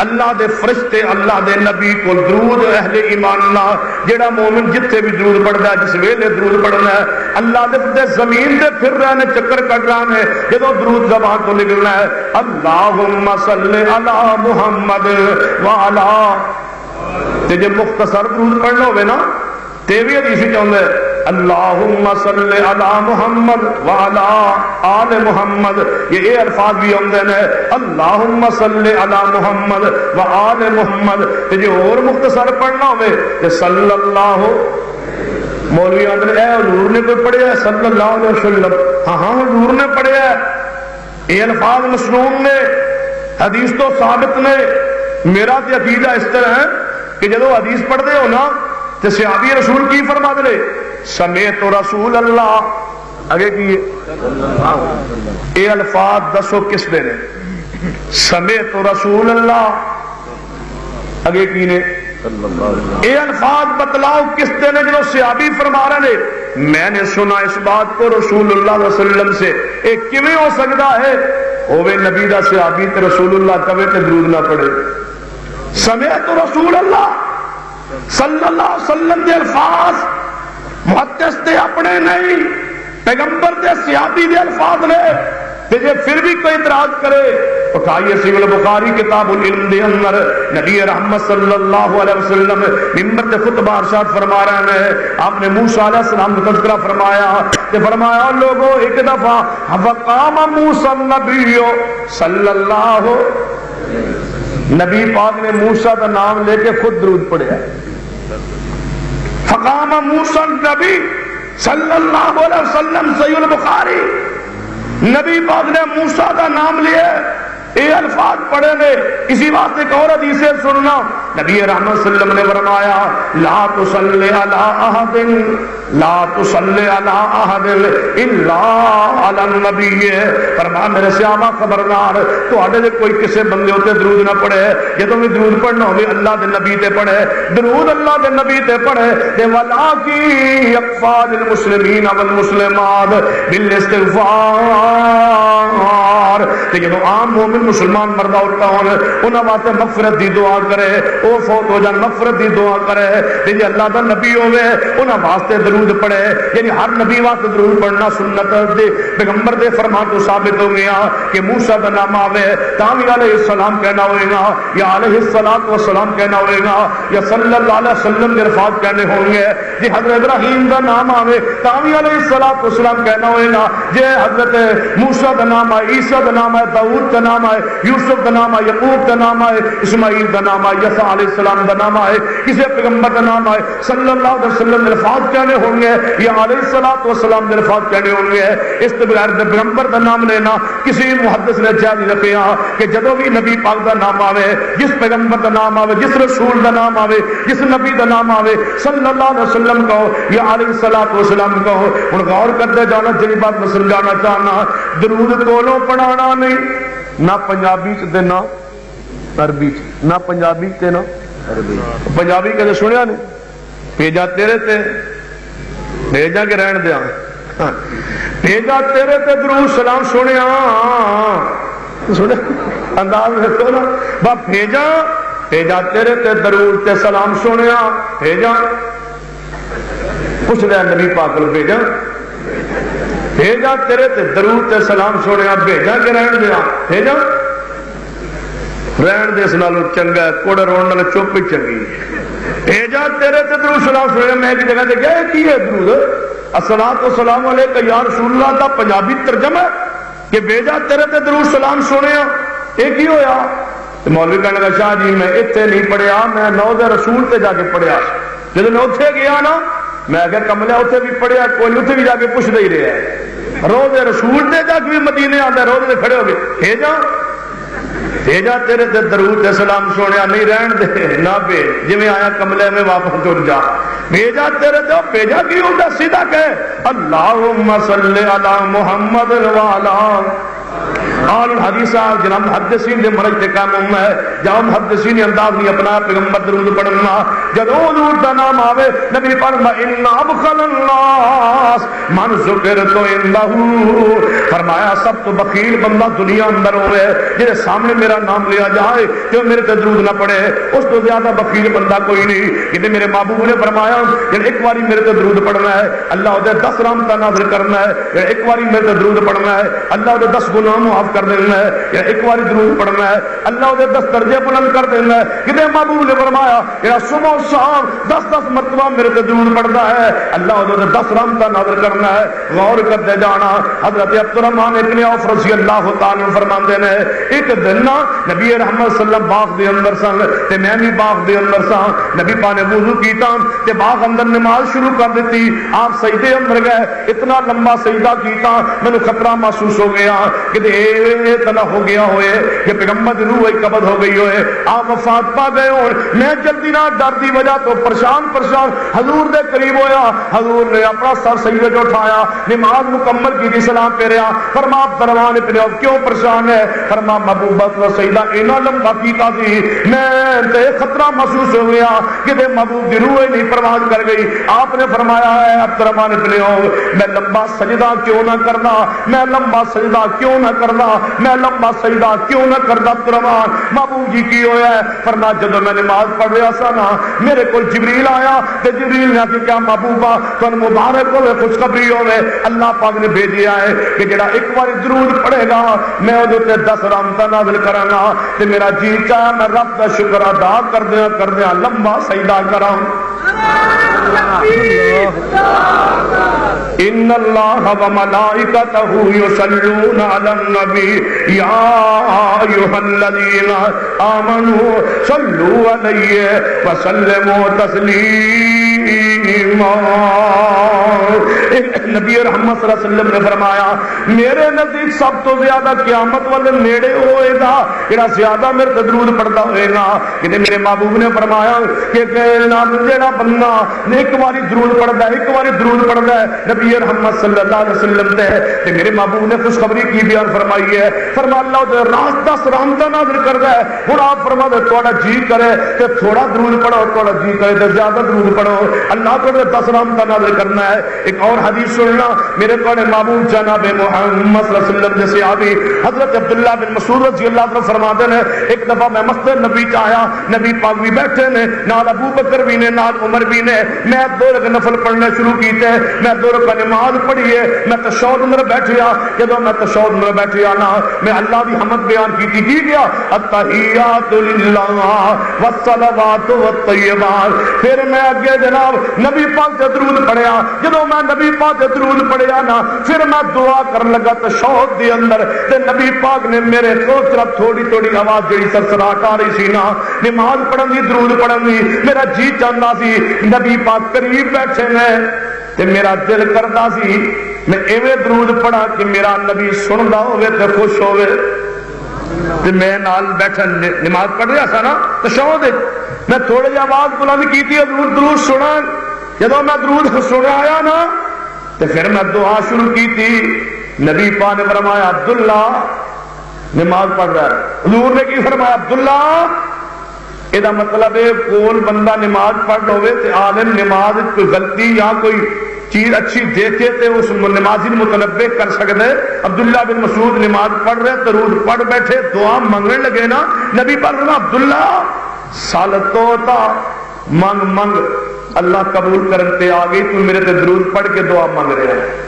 اللہ دے فرشتے اللہ دے نبی کو درود اہل ایمان اللہ جیڑا مومن جتھے بھی درود پڑھدا ہے جس ویلے درود پڑھنا ہے اللہ دے زمین دے پھر رہنے چکر کٹ رہے ہیں جدو درود زبان تو نکلنا ہے اللہم صلی علی محمد وعلا. تے جے مختصر درود پڑھنا ہوئے نا تے بھی حدیث چاہتا ہے اللہم صلی علی محمد وعلا آل محمد، یہ الفاظ بھی ہوندے نے اللہم صلی علی محمد وآل محمد، تے جو اور مختصر پڑھنا ہوئے تے صلی اللہ، مولوی آدھے اے حضور نے کوئی پڑھیا ہے صلی اللہ علیہ وسلم؟ ہاں ہاں حضور نے پڑھیا ہے، یہ الفاظ مسنون نے، حدیث تو ثابت نے۔ میرا تے عقیدہ اس طرح ہے کہ جدو حدیث پڑھ دے ہو نا تے صحابی رسول کی فرما دے سمیت رسول اللہ اگے کیے، یہ الفاظ دسو کس دے نے؟ سمیت رسول اللہ اگے کی نے؟ یہ الفاظ بتلاؤ کس دے نے جو صحابی فرما رہے نے میں نے سنا اس بات کو رسول اللہ صلی اللہ علیہ وسلم سے؟ ایک کیویں ہو سکتا ہے ہوے نبی دا صحابی تے رسول اللہ کبھی تے درود نہ پڑھے؟ سمیت رسول اللہ صلی اللہ علیہ وسلم دے الفاظ محدث دے اپنے نہیں، پیغمبر دے صحابی دے الفاظ نے۔ تے جے پھر بھی کوئی اعتراض کرے اٹھائیے صحیح البخاری کتاب العلم دے اندر نبی رحمت صلی اللہ علیہ وسلم ممبر تے خطبہ ارشاد فرما رہے ہیں، آپ نے موسیٰ علیہ السلام کا تذکرہ فرمایا کہ فرمایا لوگوں ایک دفعہ وقام موسیٰ النبی صلی اللہ، نبی پاک نے موسیٰ کا نام لے کے خود درود پڑھا، فقام موسیٰ النبی صلی اللہ علیہ وسلم، صحیح البخاری، نبی پاک نے موسیٰ کا نام لیا، یہ الفاظ پڑھے نے۔ اسی بات ایک اور حدیث سے سننا، نبی رحمت صلی اللہ علیہ وسلم نے فرمایا لا تصلی علی احد، لا تصلی علی احد الا علی النبی، فرمایا میرے صحابہ خبردار تواڈے دے کوئی کسے بندے تے درود نہ پڑھے، جدوں بھی درود پڑھنا ہوے اللہ دے نبی تے پڑھے، درود اللہ دے نبی تے پڑھے، تے ولاکی یکفی للمسلمین والمسلمات بالاستغفار، تے جدوں عام مومن مسلمان مرد عورتاں ہون انہاں واسطے مغفرت دی دعا کرے، او فوت ہو جان مغفرت دی دعا کرے، تے جے اللہ دا نبی ہوے انہاں واسطے درود پڑھے، یعنی ہر نبی واسطے درود پڑھنا سنت دے پیغمبر دے فرمان تو ثابت ہو گیا کہ موسیٰ دا نام آوے تاں بھی علیہ السلام کہنا ہوئے گا، یا علیہ السلام کہنا ہوئے گا، یا صلی اللہ علیہ وسلم کے الفاظ کہنے ہوں گے، جی حضرت ابراہیم دا نام آوے تاں بھی علیہ السلام کہنا ہوئے گا، جے حضرت موسیٰ دا نام آئے، عیسیٰ دا نام آئے، داؤد دا نام آئے، یوسف دا نام آئے، یعقوب دا نام آئے، اسماعیل دا نام آئے، یسوع علیہ السلام دا نام آئے، کسی پیغمبر دا نام آئے، صلی اللہ علیہ وسلم کے الفاظ کہنے ہوں گے، یا علیہ السلام کے الفاظ کہنے ہوں گے۔ اس کے بغیر پیغمبر دا نام لینا کسی محدث نے جائز نہیں رکھا کہ جدوں بھی نبی پاک دا نام آوے، جس پیغمبر دا نام آوے، جس رسول دا نام آوے، جس نبی دا نام آوے، صلی اللہ علیہ وسلم کہو یا علیہ السلام کہو۔ ہن غور کرتے جانا، جڑی بات میں سمجھانا چاہنا، درود کولوں پڑھانا نہیں، نہ پنجابی چ تے نہ عربی چ، نہ پنجابی تے نہ عربی۔ پنجابی کدے سنیا نہیں؟ بھیجا تیرے تے، بھیجا کے رہن دیا، بھیجا تیرے تے درود سلام سنیا، سنیا انداز رکھو نا، با بھیجا تیرے تے درود تے سلام سنیا، بھیجا پوچھ لیا نبی پاک کو، بھیجا تیرے تے درود تے سلام سنیا، بھیجا کے رہن دیا، بھیجا رہن دے اس نالوں چنگا ہے، کوڑ روڑ نال چپ ہی چنگی، بھیجا تیرے تے درود سلام سنیا۔ میں ایک جگہ تے گیا کی ہے درود الصلاۃ والسلام علیکہ یا رسول اللہ دا پنجابی ترجمہ کہ بھیجا تیرے تے درود سلام سنیا، یہ کی ہویا؟ مولوی کہنے لگا شاہ جی میں اتنے نہیں پڑھیا، میں روض رسول تے جا کے پڑھیا، جب میں اتنے گیا نا میں اگر کملیا اتنے بھی پڑھیا، کوئی اتنے بھی جا کے پوچھتا ہی رہا، روض رسول تے جا کے بھی مدینے آتا، روض تے کھڑے ہو گئے، بھیجا تیرے تے درود تے سلام سنیا، نہیں رہن دے نہ بھیج، جی میں آیا کملے میں واپس چل جا، بھیجا تیرے تے، بھیجا کی ہوتا سیدھا کہے اللہم صلی علی محمد وعلا آل الحدیث۔ جناب محدثین دے مرج تے کام ہے، جاؤ محدثین انداز نہیں اپنا پیغمبر درود پڑھنا، جدوں حضور دا نام آوے نبی فرما ان ابخل الناس من ذکرت عنده، فرمایا سب تو بخیل بندہ دنیا اندر ہوئے جے سامنے میرا نام لیا جائے کہ میرے تے درود نہ پڑھے، اس تو زیادہ بخیل بندہ کوئی نہیں۔ کہ میرے محبوب نے فرمایا کہ ایک باری میرے تے درود پڑھنا ہے اللہ دے 10 رحمتاں نازل کرنا ہے، ایک باری میرے تے درود پڑھنا ہے اللہ دے 10 گناہ معاف کر دینا ہے، یا ایک باری درود پڑھنا ہے اللہ دے 10 درجے بلند کر دینا ہے۔ کہ محبوب نے فرمایا کہ صبح شام 10 مرتبہ میرے تے درود پڑھتا ہے اللہ ادھر 10 رحمتاں نازل کرنا ہے غور کرتے جانا حضرت عبد الرحمن ابن عوف رضی اللہ تعالی عنہ فرماندے نے ایک دن نا نبی رحمت صلی اللہ علیہ وسلم باغ دے اندر سن تے میں بھی باغ دے اندر سا نبی پاک نے وضو کیتا تے باغ اندر نماز شروع کر دیتی آپ سجدے اندر گئے اتنا لمبا سجدہ کیتا مینوں خطرہ محسوس ہو گیا کہ اے تنا ہو گیا ہوئے کہ پیغمبر دی روح قبض ہو گئی ہوئے آپ وفات پا گئے ہون میں جلدی نہ ڈر دی وجہ تو پریشان حضور دے قریب ہویا حضور نے اپنا سر سجدے جو اٹھایا نماز مکمل کی سلام پھیریا فرما عبد الرحمن ابن عوف کیوں پریشان ہے فرما محبوب کا سجدہ اینا لمبا کیتا سی میں تے خطرہ محسوس ہو گیا کہ دے محبوب دی روح نہیں پرواز کر گئی آپ نے فرمایا ہے عبد الرحمن ابن عوف میں لمبا سجدہ کیوں نہ کرنا میں لمبا سجدہ کیوں نہ کرنا میں لمبا سجدہ کیوں نہ کرنا عبد الرحمن محبوب جی کی ہویا ہے فرما جب میں نماز پڑھ رہا سا نا میرے کو جبریل آیا تے جبریل نے کہا محبوبہ تن مبارک ہوئے خوشخبری ہوئے اللہ پاک نے بھیجیا ہے کہ جڑا ایک بار درود پڑھے گا میں وہ 10 رحمتاں نازل کراں گا تے میرا جی چاہے میں رب دا شکر ادا کردیاں لمبا سجدہ کراں ان اللہ و ملائکتہ یصلون علی النبی یا ایھا الذین آمنوا صلوا علیہ وسلموا تسلیما نبی رحمت صلی اللہ علیہ وسلم نے فرمایا میرے نزدیک سب تو زیادہ قیامت والے نیڑے ہوئے گا جڑا زیادہ میرے درود پڑھتا ہوئے گا کہ میرے محبوب نے فرمایا کہ جڑا بندہ ایک باری درود پڑھتا ہے ایک باری درود پڑھتا ہے نبی رحمت صلی اللہ علیہ وسلم تے میرے محبوب نے خوشخبری کی بیان فرمائی ہے فرما اللہ دے رات 10 رحمتاں نازل کردا ہے ہن آپ فرما دے تہاڈا جی کرے تے تھوڑا درود پڑھو تہاڈا جی کرے تے زیادہ درود پڑھو اللہ تعالی 10 رحمتاں نازل کرنا ہے ایک اور حدیث سننا میرے تہاڈے محبوب جناب محمد صلی اللہ علیہ وسلم جیسے صحابی حضرت عبداللہ بن مسعود رضی اللہ عنہ فرماتے ہیں ایک دفعہ میں مسجد نبی چ آیا نبی پاک بھی بیٹھے نے نال ابو بکر بھی نے نال عمر بھی نے میں 2 رکعت نفل پڑھنے شروع کیتے میں 2 رکعت نماز پڑھی ہے میں تشہد اندر بیٹھیا جدوں میں تشہد اندر بیٹھیا نا میں اللہ دی حمد بیان کی گیا التحیات للہ والصلوات والطیبات پھر میں اگے جناب نبی پاک سے درود پڑھیا جدوں میں نبی پاک سے درود پڑھیا نا پھر میں دعا کرن لگا تشہد دے اندر تے نبی پاک نے میرے سوچ طرف تھوڑی تھوڑی آواز جڑی سرسراہٹ آ رہی سی نا نماز پڑھن دی درود پڑھن دی میرا جی چاہندا سی نبی پاک قریب بیٹھے نے تے میرا دل کردا سی میں ایویں درود پڑھا کہ میرا نبی سندا ہوئے تے خوش ہوئے تے میں نال بیٹھا نماز پڑھ رہا سا نا تشہد میں تھوڑی جی آواز بلند کیتی درود سنا جدوں میں درود سنا آیا نا تے پھر میں دعا شروع کی تھی نبی پاک نے فرمایا عبداللہ نماز پڑھ رہا ہے حضور نے کی فرمایا عبداللہ یہ مطلب ہے کول بندہ نماز پڑھ ہوئے تے عالم نماز کوئی غلطی یا کوئی چیز اچھی دیکھے تے اس نمازی متنبع کر سکتے عبداللہ بن مسعود نماز پڑھ رہے درود پڑھ بیٹھے دعا منگنے لگے نا نبی پڑھ رہا عبداللہ سالتو تا منگ منگ اللہ قبول کرتے آ گئی تو میرے تے درود پڑھ کے دعا مانگ رہے ہیں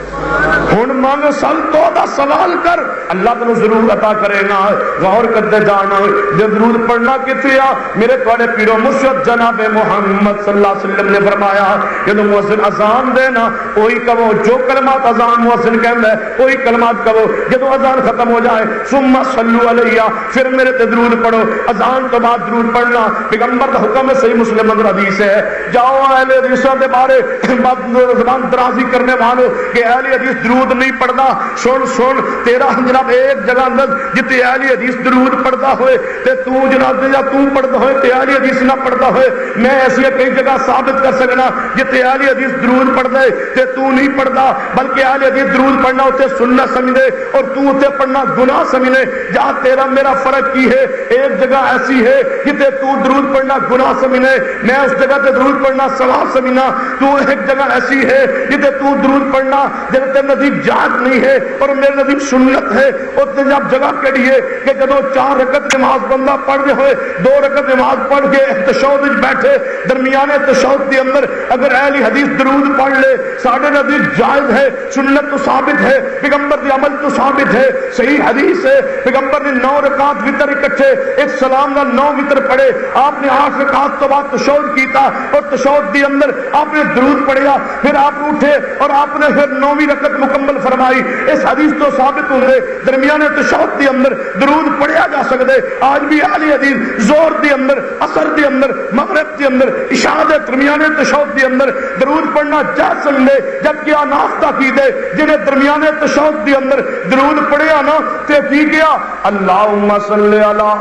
ہن مانگ سال تو دا سوال کر اللہ تنو ضرور عطا کرے گا غور کرتے جانا جب درود پڑھنا کتنے آ میرے تھوڑے پیرو مرشد جناب محمد صلی اللہ علیہ وسلم نے فرمایا کہ مؤذن اذان دینا وہی کہو جو کلمات اذان مؤذن کہندا ہے وہی کلمات کہو جب اذان ختم ہو جائے ثم صلوا علیہ پھر میرے تے درود پڑھو اذان تو بعد درود پڑھنا پیغمبر کا حکم ہے صحیح مسلم اندر حدیث ہے جاؤ اہل حدیثوں کے بارے زبان درازی کرنے والوں کہ اہل حدیث درود نہیں پڑھتا سن تیرا جناب ایک جگہ اندر جتے اہل حدیث درود پڑھتا ہوئے تے تو جناب یا تو پڑھتا ہوئے تے اہل حدیث نہ پڑھتا ہوئے میں ایسی کئی جگہ ثابت کر سکنا جتے اہل حدیث درود پڑھتا ہے تے تو نہیں پڑھتا بلکہ اہل حدیث درود پڑھنا ہوتے سنت سمجھے اور تو ہوتے پڑھنا گناہ سمجھے جہاں تیرا میرا فرق کی ہے ایک جگہ ایسی ہے جتے تو درود پڑھنا گناہ سمجھے میں اس جگہ تے درود پڑھنا ثواب سمجھنا تو ایک جگہ ایسی ہے جتے تو درود پڑھنا جب تیرے نزدیک جات نہیں ہے اور میرے نزدیک سنت ہے اور جب جگہ کہڑی ہے کہ جدو 4 رکعت نماز بندہ پڑھ رہے ہوئے 2 رکعت نماز پڑھ کے تشہد وچ بیٹھے درمیانے تشہد کے اندر اگر اہل حدیث درود پڑھ لے ساڈے نزدیک جائز ہے سنت تو ثابت ہے پیغمبر کے عمل تو ثابت ہے صحیح حدیث ہے پیغمبر نے 9 رکعت وتر اکٹھے ایک سلام کا 9 وتر پڑھے آپ نے 8 رکعت تو بعد تشہد تشہد کیتا اور تشہد دی اندر آپ نے درود پڑھیا، پھر آپ اٹھے اور آپ نے پھر 9ویں رکعت مکمل فرمائی۔ اس حدیث تو ثابت ہوندے درمیان تشہد دی اندر درود پڑھیا جا سکدے۔ آج بھی اہل حدیث زور دی اندر، عصر دی اندر، مغرب دی اندر، عشاء دے درمیان تشہد دی اندر درود پڑھنا جا سکدے، جبکہ آناختہ کیتے جنہیں درمیان تشہد دی اندر درود پڑھیا نا تے کی کیا اللہم صلی علی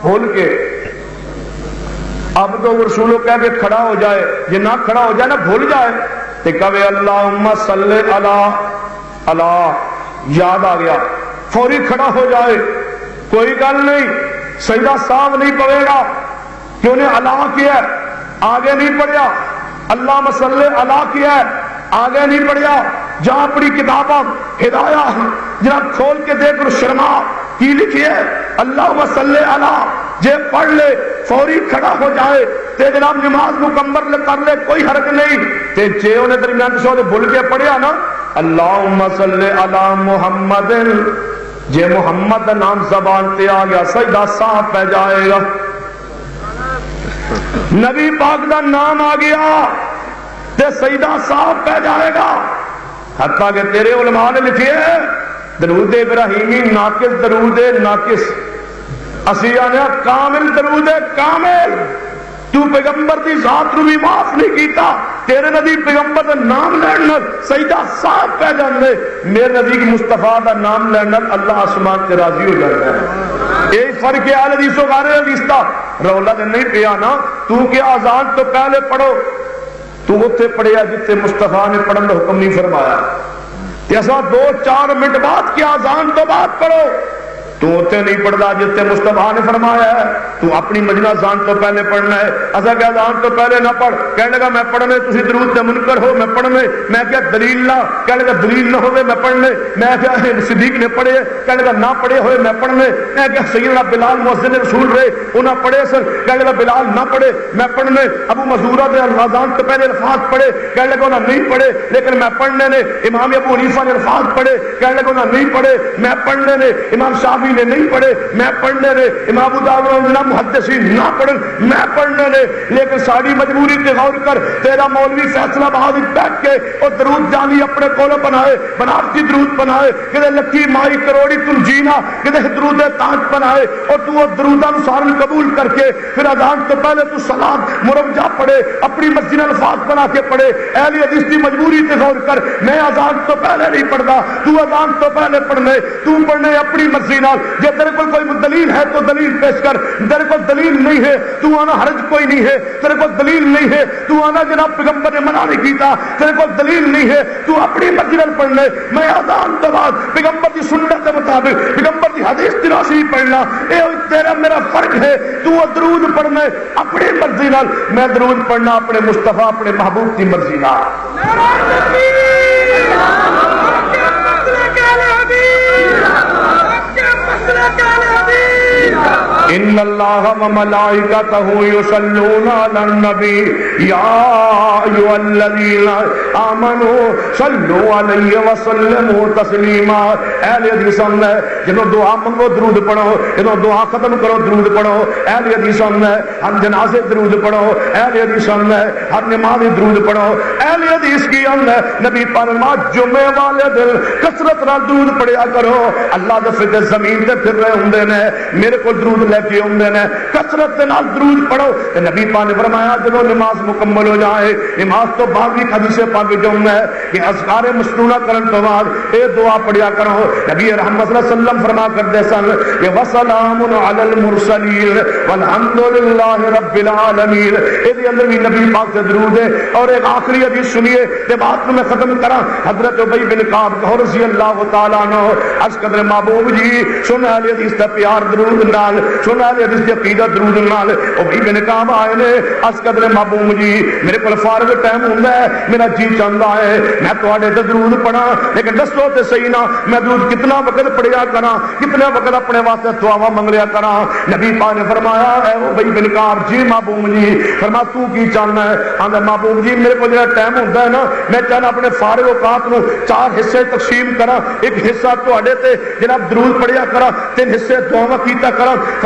بھول کے اب تو رسولوں کہہ کے کھڑا ہو جائے، یہ نہ کھڑا ہو جائے نا بھول جائے تے کہے اللہم صلی علی اللہ، یاد آ گیا فوری کھڑا ہو جائے، کوئی گل نہیں، سجدہ صاحب نہیں پڑے گا کہ انہیں اللہ کیا ہے آگے نہیں پڑھیا، اللہم صلی علی کیا ہے آگے نہیں پڑھیا، جہاں اپنی کتاباں ہدایہ جناب کھول کے دیکھ کر شرما کی لکھی ہے اللہم صلی علی، جے پڑھ لے فوری کھڑا ہو جائے تے جناب نماز مکمل کر لے کوئی حرج نہیں، تے جے انہیں درمیان سے بھول کے پڑھیا نا اللہم صلی علی محمد، جے محمد نام زبان تے آ گیا سجدہ صاحب پہ جائے گا، نبی پاک دا نام آ گیا تے سجدہ صاحب پہ جائے گا۔ حتیٰ کہ تیرے علماء نے لکھے ہے درود ابراہیمی ناقص درود ناقص، اسی آنے کامل درود کامل، تو پیغمبر دی ذات نو بھی معاف نہیں کیتا، تیرے نبی پیغمبر دا نام لینا سجدہ صاحب پہ جاندے، میرے نبی کی مصطفیٰ دا نام لینا اللہ آسمان سے راضی ہو جاتا ہے۔ یہی فرق ہے اہل حدیث و غیر حدیث دا، رولا دے نہیں پیا نا تو کہ آزان تو پہلے پڑھو، تو اتنے پڑھیا جتنے مصطفیٰ نے پڑھن کا حکم نہیں فرمایا، ایسا 2-4 منٹ بعد کیا آزان تو بعد پڑھو، تو اتنے نہیں پڑھتا جتنے مصطفیٰ نے فرمایا ہے، تو اپنی مجنہ آزان تو پہلے پڑھنا ہے، ایسا کہ آزان تو پہلے نہ پڑھ، کہنے لگا میں پڑھنے تسی درود تے منکر ہو میں پڑھنے، میں کیا دلیل نہ، کہنے لگا دلیل نہ ہوئے میں پڑھنے، میں کیا صدیق نے پڑھے، کہنے لگا نہ پڑھے ہوئے میں پڑھنے، میں کیا سیدنا بلال مؤذن رسول رہے انہاں پڑھے سر، کہنے لگا بلال نہ پڑھے میں پڑھنے، ابو مزورہ نے آزان تو پہلے الفاظ پڑھے، کہنے لگا انہاں نہیں پڑھے لیکن میں پڑھنے نے، امام ابو حنیفہ نے الفاظ پڑھے، کہنے لگا انہاں نہیں پڑھے میں پڑھنے نے، امام شافعی نے نہیں پڑھے میں پڑھنے نے، امام ابو داؤد نے محدثین نہ پڑھن میں پڑھنے نے، لیکن ساری مجبوری تے غور کر، تیرا مولوی فیصلہ بہاد بیٹھ کے اور درود جانی اپنے کولو بنائے، بنارسی درود بنائے، کدے لکی مائی کروڑی تم جینا، کدے درود تاج بنائے، اور تو وہ دروداں سارن قبول کر کے پھر اذان تو پہلے تو صلاۃ مرجع پڑھے، اپنی مسجد الفاظ بنا کے پڑھے، اہل حدیث کی مجبوری تے غور کر، میں اذان تو پہلے نہیں پڑھتا، تو اذان تو پہلے پڑھنے، تو پڑھنے اپنی مرضی نال، جے تیرے کو کوئی دلیل ہے تو دلیل پیش کر، تیرے کو دلیل نہیں ہے تو آنا حرج کوئی نہیں ہے، تیرے کو دلیل نہیں ہے تو آنا جناب پیغمبر نے منع نہیں کیتا، تیرے کو دلیل نہیں ہے تو اپنی مرضی نال پڑھنے، میں اذان تو بعد پیغمبر کی سنت کے مطابق پیغمبر کی حدیث کی روشنی پڑھنا، اے تیرا میرا فرق ہے، تو درود پڑھنا اپنی مرضی نال، میں درود پڑھنا اپنے مصطفیٰ اپنے محبوب کی مرضی نال۔ ان اللہ و ملائکتہ یصلون علی النبی یا ایھا الذین آمنوا صلوا علیہ وسلموا تسلیما۔ اہل حدیث نے جنہوں دعا منگو درود پڑھو، جنہوں دعا ختم کرو درود پڑھو، اہل حدیث نے ہر جنازے درود پڑھو، اہل حدیث نے ہر نماز درود پڑھو، اہل حدیث کی نبی فرما جمعے والے دن کثرت نال درود پڑھیا کرو، اللہ دے فتے زمین تے پھر رہے ہوندے نے، میرے کو درود لے کے ہوندے نے، کثرت نال درود پڑھو۔ نبی پاک نے فرمایا جب نماز مکمل ہو جائے، نماز تو بعد بھی حدیث پاک جو ہے کہ اذکار مسنونہ کرن تو بعد اے دعا پڑھیا کرو۔ نبی رحمت صلی اللہ علیہ وسلم فرما کرتے سن کہ وسلام علی المرسلین والحمد للہ رب العالمین، اے اندر بھی نبی پاک سے درود ہے۔ اور ایک آخری حدیث سنیے تے بات میں ختم کرا، حضرت ابی بن کعب رضی اللہ تعالی عنہ عرض قدر محبوب جی سن اہل حدیث دا پیار درود نال، سن اہل حدیث دی عقیدہ درود نال، ابی بن کعب آئے نے عرض قدر محبوب جی میرے کو فارغ ٹائم ہوندا ہے، میرا جی چاہتا ہے میں تواڈے تے درود پڑھاں، لیکن دسو تے صحیح نا میں درود کتنا وقت پڑھیا کراں، کتنے وقت اپنے واسطے دعاواں منگ لیا کراں؟ نبی پاک نے فرمایا اے ابی بن کعب جی محبوب جی، فرما تو کی چاہنا ہے؟ آندا محبوب جی میرے کو جڑا ٹائم ہوندا ہے نا میں چاہنا اپنے فارغ اوقات نو 4 حصے تقسیم کراں، ایک حصہ تواڈے تے جناب درود پڑھیا کراں، 3 حصے دعاواں کیتا کراں۔